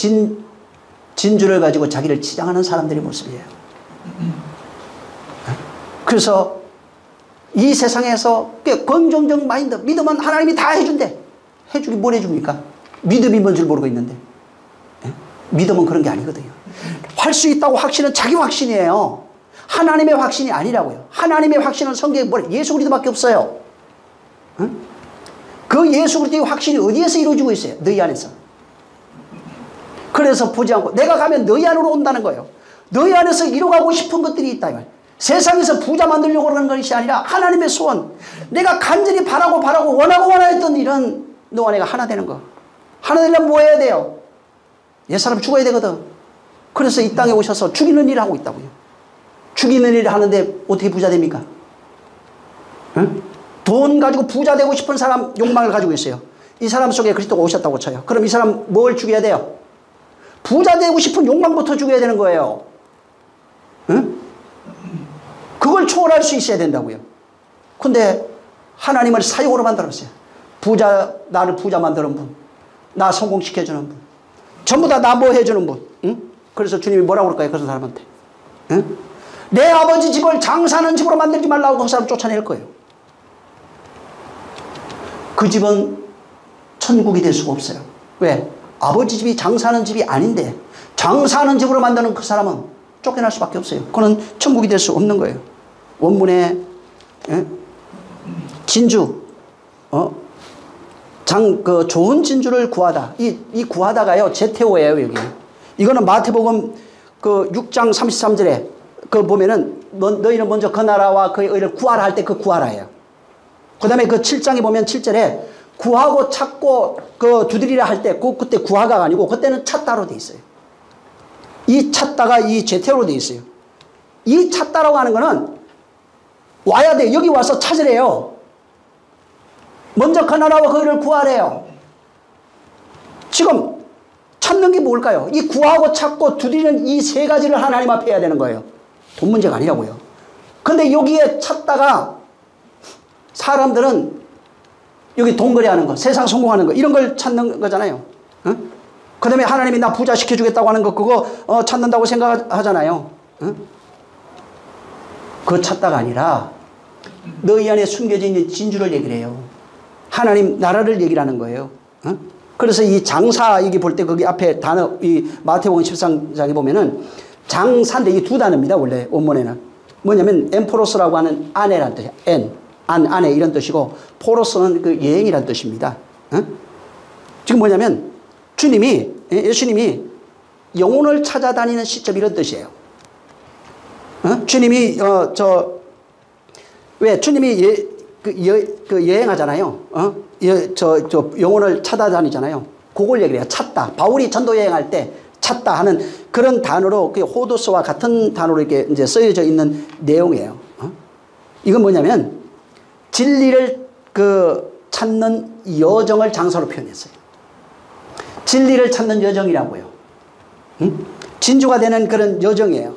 진주를 가지고 자기를 치장하는 사람들의 모습이에요. 그래서 이 세상에서 긍정적 마인드, 믿으면 하나님이 다 해준대. 해주기 뭘 해줍니까? 믿음이 뭔 줄 모르고 있는데. 믿음은 그런 게 아니거든요. 할 수 있다고 확신은 자기 확신이에요. 하나님의 확신이 아니라고요. 하나님의 확신은 성경에 예수 그리스도밖에 없어요. 응? 그 예수 그리스도의 확신이 어디에서 이루어지고 있어요? 너희 안에서. 그래서 보지 않고 내가 가면 너희 안으로 온다는 거예요. 너희 안에서 이루어가고 싶은 것들이 있다 이 말. 세상에서 부자 만들려고 하는 것이 아니라 하나님의 소원. 내가 간절히 바라고 원하였던 일은 너와 내가 하나 되는 거. 하나 되려면 뭐 해야 돼요? 옛사람 죽어야 되거든. 그래서 이 땅에 오셔서 죽이는 일을 하고 있다고요. 죽이는 일을 하는데 어떻게 부자 됩니까? 응? 돈 가지고 부자 되고 싶은 사람 욕망을 가지고 있어요. 이 사람 속에 그리스도가 오셨다고 쳐요. 그럼 이 사람 뭘 죽여야 돼요? 부자 되고 싶은 욕망부터 죽여야 되는 거예요. 응? 그걸 초월할 수 있어야 된다고요. 근데 하나님을 사역으로 만들었어요. 나를 부자 만드는 분, 나 성공시켜주는 분, 전부 다 나 뭐 해주는 분. 응? 그래서 주님이 뭐라고 그럴까요? 그런 사람한테. 응? 내 아버지 집을 장사하는 집으로 만들지 말라고 그 사람 쫓아낼 거예요. 그 집은 천국이 될 수가 없어요. 왜? 아버지 집이 장사하는 집이 아닌데 장사하는 집으로 만드는 그 사람은 쫓겨날 수밖에 없어요. 그는 천국이 될 수 없는 거예요. 원문에 진주, 좋은 진주를 구하다. 이 구하다가요 제테오예요. 여기. 이거는 마태복음 6장 33절에 보면은 너희는 먼저 그 나라와 그의 의를 구하라 할 때 그 구하라예요. 그 다음에 그 7장에 보면 7절에 구하고 찾고 두드리라 할 때 그때 구하가 아니고 그때는 찾다로 돼 있어요. 이 찾다가 이 제테오로 돼 있어요. 이 찾다라고 하는 거는 와야 돼. 여기 와서 찾으래요. 먼저 그 나라와 그 의를 구하래요. 지금 찾는 게 뭘까요? 이 구하고 찾고 두드리는 이 세 가지를 하나님 앞에 해야 되는 거예요. 돈 문제가 아니라고요. 근데 여기에 찾다가 사람들은 여기 돈거래 하는 거, 세상 성공하는 거 이런 걸 찾는 거잖아요. 응? 그 다음에 하나님이 나 부자 시켜주겠다고 하는 거 그거 찾는다고 생각하잖아요. 응? 그거 찾다가 아니라 너희 안에 숨겨져 있는 진주를 얘기를 해요. 하나님 나라를 얘기를 하는 거예요. 응? 그래서 이 장사 얘기 볼 때 거기 앞에 단어 이 마태복음 13장에 보면은 장사인데 이 두 단어입니다. 원래 원문에는 뭐냐면 엠포로스라고 하는 아내란 뜻이에요. 아내 이런 뜻이고 포로스는 그 여행이란 뜻입니다. 응? 지금 뭐냐면 예수님이 영혼을 찾아다니는 시점 이런 뜻이에요. 주님이 왜 주님이 여행하잖아요. 영혼을 찾아다니잖아요. 그걸 얘기해요. 찾다. 바울이 전도 여행할 때 찾다 하는 그런 단어로 호도스와 같은 단어로 이렇게 이제 쓰여져 있는 내용이에요. 이건 뭐냐면 진리를 찾는 여정을 장사로 표현했어요. 진리를 찾는 여정이라고요. 응? 진주가 되는 그런 여정이에요.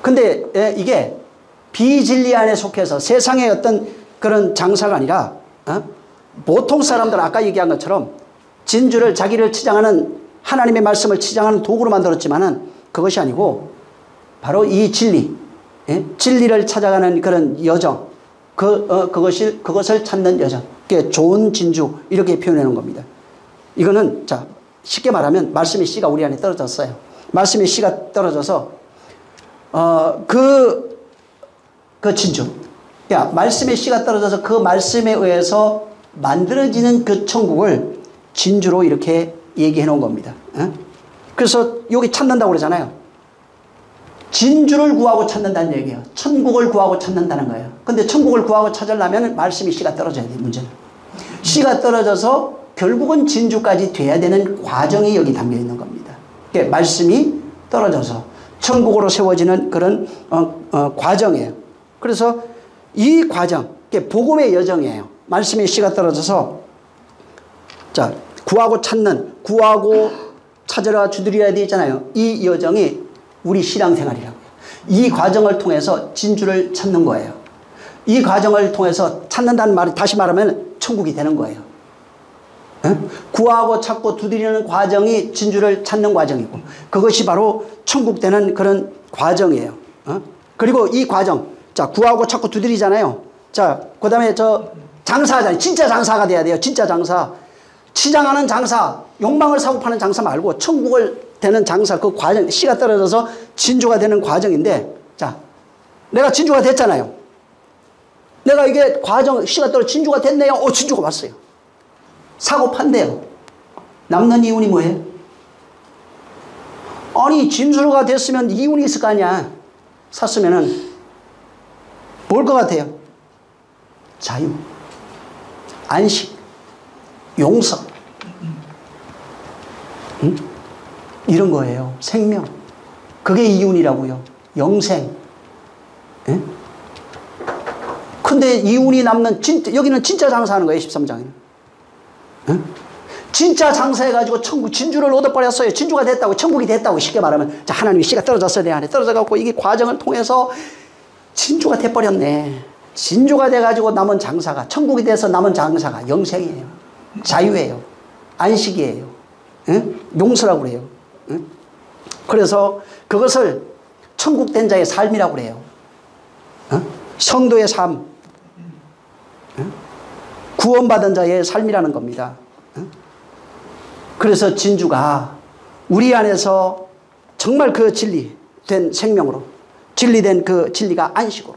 근데 이게 비진리 안에 속해서 세상의 어떤 그런 장사가 아니라 보통 사람들 아까 얘기한 것처럼 진주를 자기를 치장하는 하나님의 말씀을 치장하는 도구로 만들었지만은 그것이 아니고 바로 이 진리, 진리를 찾아가는 그런 여정, 그것을 찾는 여정, 그게 좋은 진주 이렇게 표현해 놓은 겁니다. 이거는 자 쉽게 말하면 말씀의 씨가 우리 안에 떨어졌어요. 말씀의 씨가 떨어져서 그 진주, 그러니까 말씀의 씨가 떨어져서 그 말씀에 의해서 만들어지는 그 천국을 진주로 이렇게 얘기해 놓은 겁니다. 그래서 여기 찾는다고 그러잖아요. 진주를 구하고 찾는다는 얘기예요. 천국을 구하고 찾는다는 거예요. 근데 천국을 구하고 찾으려면 말씀이 씨가 떨어져야 돼요. 문제는 씨가 떨어져서 결국은 진주까지 돼야 되는 과정이 여기 담겨 있는 겁니다. 그러니까 말씀이 떨어져서 천국으로 세워지는 그런 과정이에요. 그래서 이 과정, 복음의 여정이에요. 말씀의 씨가 떨어져서 자 구하고 찾으러 두드려야 되잖아요. 이 여정이 우리 신앙생활이라고요. 이 과정을 통해서 진주를 찾는 거예요. 이 과정을 통해서 찾는다는 말이 다시 말하면 천국이 되는 거예요. 구하고 찾고 두드리는 과정이 진주를 찾는 과정이고 그것이 바로 천국 되는 그런 과정이에요. 그리고 이 과정, 자 구하고 찾고 두드리잖아요. 자 그다음에 장사하잖아요. 진짜 장사가 돼야 돼요. 진짜 장사. 치장하는 장사, 욕망을 사고 파는 장사 말고 천국을 되는 장사, 그 과정, 씨가 떨어져서 진주가 되는 과정인데, 자, 내가 진주가 됐잖아요. 내가 이게 과정, 씨가 떨어져 진주가 됐네요. 진주가 왔어요. 사고 판대요. 남는 이윤이 뭐예요? 아니, 진주가 됐으면 이윤이 있을 거 아니야. 샀으면은 뭘 것 같아요? 자유, 안식, 용서, 응? 이런 거예요. 생명. 그게 이윤이라고요. 영생. 예? 근데 이윤이 남는, 여기는 진짜 장사하는 거예요. 13장에는. 예? 진짜 장사해가지고 천국, 진주를 얻어버렸어요. 진주가 됐다고, 천국이 됐다고 쉽게 말하면, 자, 하나님의 씨가 떨어졌어요. 내 안에 떨어져갖고 이게 과정을 통해서 진주가 돼버렸네. 진주가 돼가지고 남은 장사가, 천국이 돼서 남은 장사가 영생이에요. 자유예요. 안식이에요. 예? 용서라고 그래요. 예? 그래서 그것을 천국 된 자의 삶이라고 그래요. 어? 성도의 삶. 예? 구원받은 자의 삶이라는 겁니다. 예? 그래서 진주가 우리 안에서 정말 그 진리된 생명으로, 진리된 그 진리가 안식으로,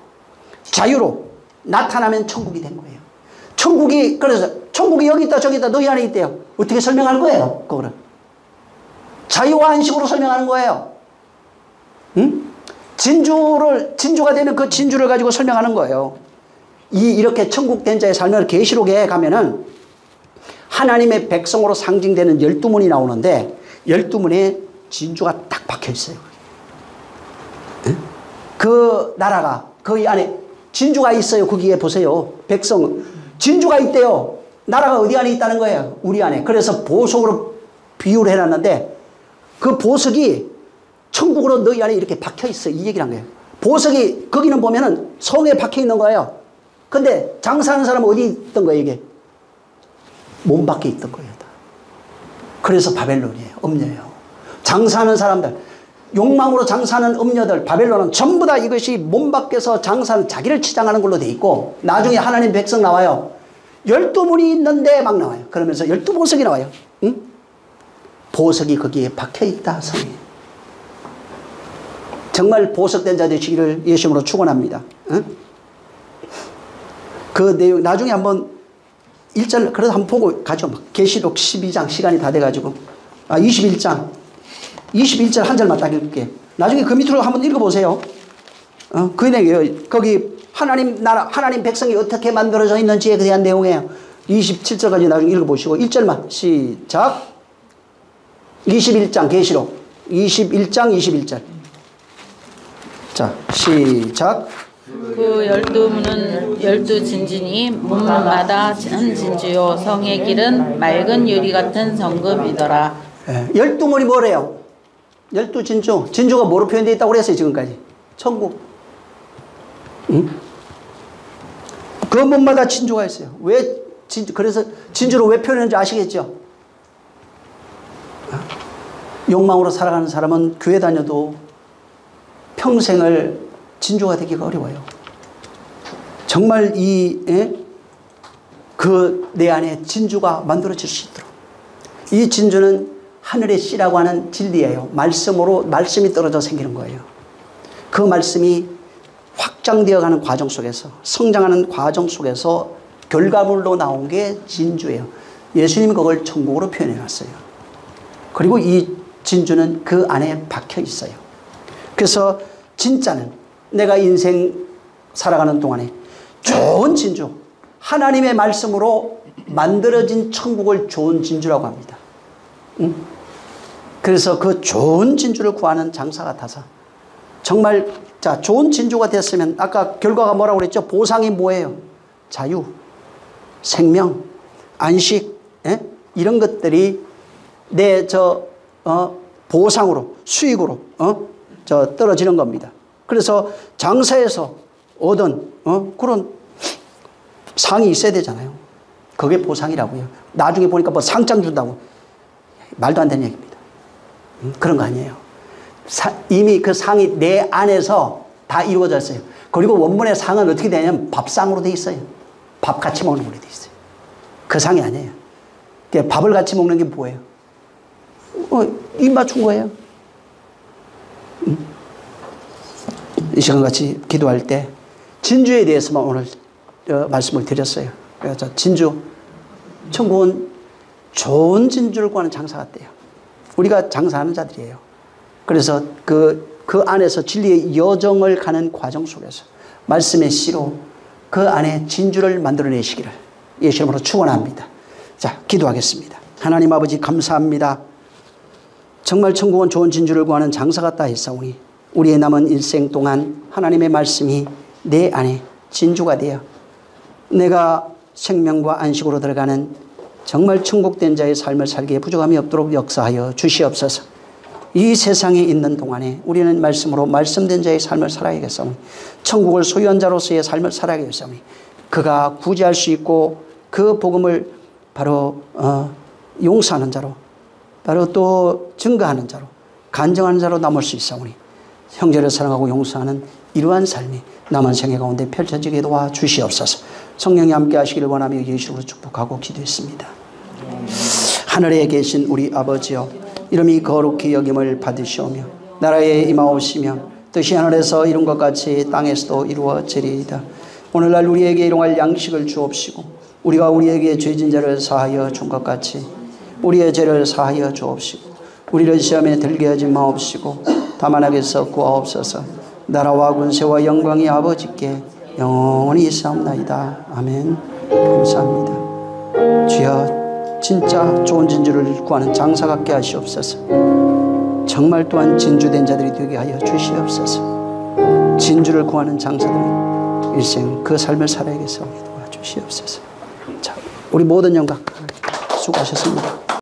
자유로 나타나면 천국이 된 거예요. 천국이, 그래서 천국이 여기 있다 저기 있다 너희 안에 있대요. 어떻게 설명하는 거예요? 그거를 자유와 안식으로 설명하는 거예요. 응? 진주가 되는 그 진주를 가지고 설명하는 거예요. 이렇게 천국 된 자의 삶을 계시록에 가면은 하나님의 백성으로 상징되는 12문이 나오는데 12문에 진주가 딱 박혀 있어요. 응? 그 나라가 거기 안에 진주가 있어요. 거기에 보세요. 백성 진주가 있대요. 나라가 어디 안에 있다는 거예요? 우리 안에. 그래서 보석으로 비유를 해놨는데 그 보석이 천국으로 너희 안에 이렇게 박혀 있어. 이 얘기를 한 거예요. 보석이 거기는 보면은 성에 박혀 있는 거예요. 근데 장사하는 사람은 어디 있던 거예요? 이게 몸 밖에 있던 거예요. 다. 그래서 바벨론이에요. 음녀예요. 장사하는 사람들, 욕망으로 장사하는 음녀들, 바벨론은 전부 다 이것이 몸 밖에서 장사하는, 자기를 치장하는 걸로 돼 있고, 나중에 하나님 백성 나와요. 12문이 있는데 막 나와요. 그러면서 12보석이 나와요. 응? 보석이 거기에 박혀 있다. 성에. 정말 보석된 자 되시기를 예수님으로 축원합니다. 응? 그 내용 나중에 한번 1절 그래도 한번 보고 가죠. 계시록 12장 시간이 다 돼가지고 21장 21절 한 절만 딱 읽을게. 나중에 그 밑으로 한번 읽어보세요. 그 내용이에요. 거기 하나님 나라, 하나님 백성이 어떻게 만들어져 있는지에 대한 내용이에요. 27절까지 나중에 읽어보시고 1절만 시작. 21장 계시록 21장 21절. 자 시작. 그 12문은 12진주니 문마다 한 진주요 성의 길은 맑은 유리 같은 정금이더라. 12문이 뭐래요? 12진주. 진주가 뭐로 표현되어 있다고 그랬어요 지금까지? 천국. 응? 그 문마다 진주가 있어요. 왜 진주, 그래서 진주로 왜 표현하는지 아시겠죠? 욕망으로 살아가는 사람은 교회 다녀도 평생을 진주가 되기가 어려워요. 정말 내 안에 진주가 만들어질 수 있도록. 이 진주는 하늘의 씨라고 하는 진리예요. 말씀이 떨어져 생기는 거예요. 그 말씀이 확장되어 가는 과정 속에서, 성장하는 과정 속에서 결과물로 나온 게 진주예요. 예수님이 그걸 천국으로 표현해 놨어요. 그리고 이 진주는 그 안에 박혀 있어요. 그래서 진짜는 내가 인생 살아가는 동안에 좋은 진주, 하나님의 말씀으로 만들어진 천국을 좋은 진주라고 합니다. 응? 그래서 그 좋은 진주를 구하는 장사 같아서 정말 자 좋은 진주가 됐으면 아까 결과가 뭐라고 그랬죠? 보상이 뭐예요? 자유, 생명, 안식, 이런 것들이 내 보상으로, 수익으로 떨어지는 겁니다. 그래서 장사에서 얻은 그런 상이 있어야 되잖아요. 그게 보상이라고요. 나중에 보니까 뭐 상장 준다고. 말도 안 되는 얘기입니다. 그런 거 아니에요. 이미 그 상이 내 안에서 다 이루어졌어요. 그리고 원문의 상은 어떻게 되냐면 밥상으로 돼 있어요. 밥 같이 먹는 걸로 돼 있어요. 그 상이 아니에요. 밥을 같이 먹는 게 뭐예요? 입 맞춘 거예요. 이 시간 같이 기도할 때 진주에 대해서만 오늘 말씀을 드렸어요. 그래서 진주, 천국은 좋은 진주를 구하는 장사 같대요. 우리가 장사하는 자들이에요. 그래서 그 안에서 진리의 여정을 가는 과정 속에서 말씀의 씨로 그 안에 진주를 만들어내시기를 예수 이름으로 축원합니다. 자, 기도하겠습니다. 하나님 아버지 감사합니다. 정말 천국은 좋은 진주를 구하는 장사 같다 했사오니 우리의 남은 일생 동안 하나님의 말씀이 내 안에 진주가 되어 내가 생명과 안식으로 들어가는 정말 천국된 자의 삶을 살기에 부족함이 없도록 역사하여 주시옵소서. 이 세상에 있는 동안에 우리는 말씀으로 말씀된 자의 삶을 살아야겠사오니 천국을 소유한 자로서의 삶을 살아야겠사오니 그가 구제할 수 있고 그 복음을 바로 용서하는 자로 바로 또 증거하는 자로 간증하는 자로 남을 수 있사오니 형제를 사랑하고 용서하는 이러한 삶이 남은 생애 가운데 펼쳐지게 도와 주시옵소서. 성령이 함께 하시기를 원하며 예수로 축복하고 기도했습니다. 하늘에 계신 우리 아버지여 이름이 거룩히 여김을 받으시오며 나라에 임하오시며 뜻이 하늘에서 이룬 것 같이 땅에서도 이루어지리이다. 오늘날 우리에게 일용할 양식을 주옵시고 우리가 우리에게 죄진 자를 사하여 준 것 같이 우리의 죄를 사하여 주옵시고 우리를 시험에 들게 하지 마옵시고 다만 악에서 구하옵소서. 나라와 권세와 영광이 아버지께 영원히 있사옵나이다. 아멘. 감사합니다. 주여 진짜 좋은 진주를 구하는 장사 같게 하시옵소서. 정말 또한 진주된 자들이 되게 하여 주시옵소서. 진주를 구하는 장사들이 일생 그 삶을 살아야겠사옵니다. 도와주시옵소서. 자, 우리 모든 영광 수고하셨습니다.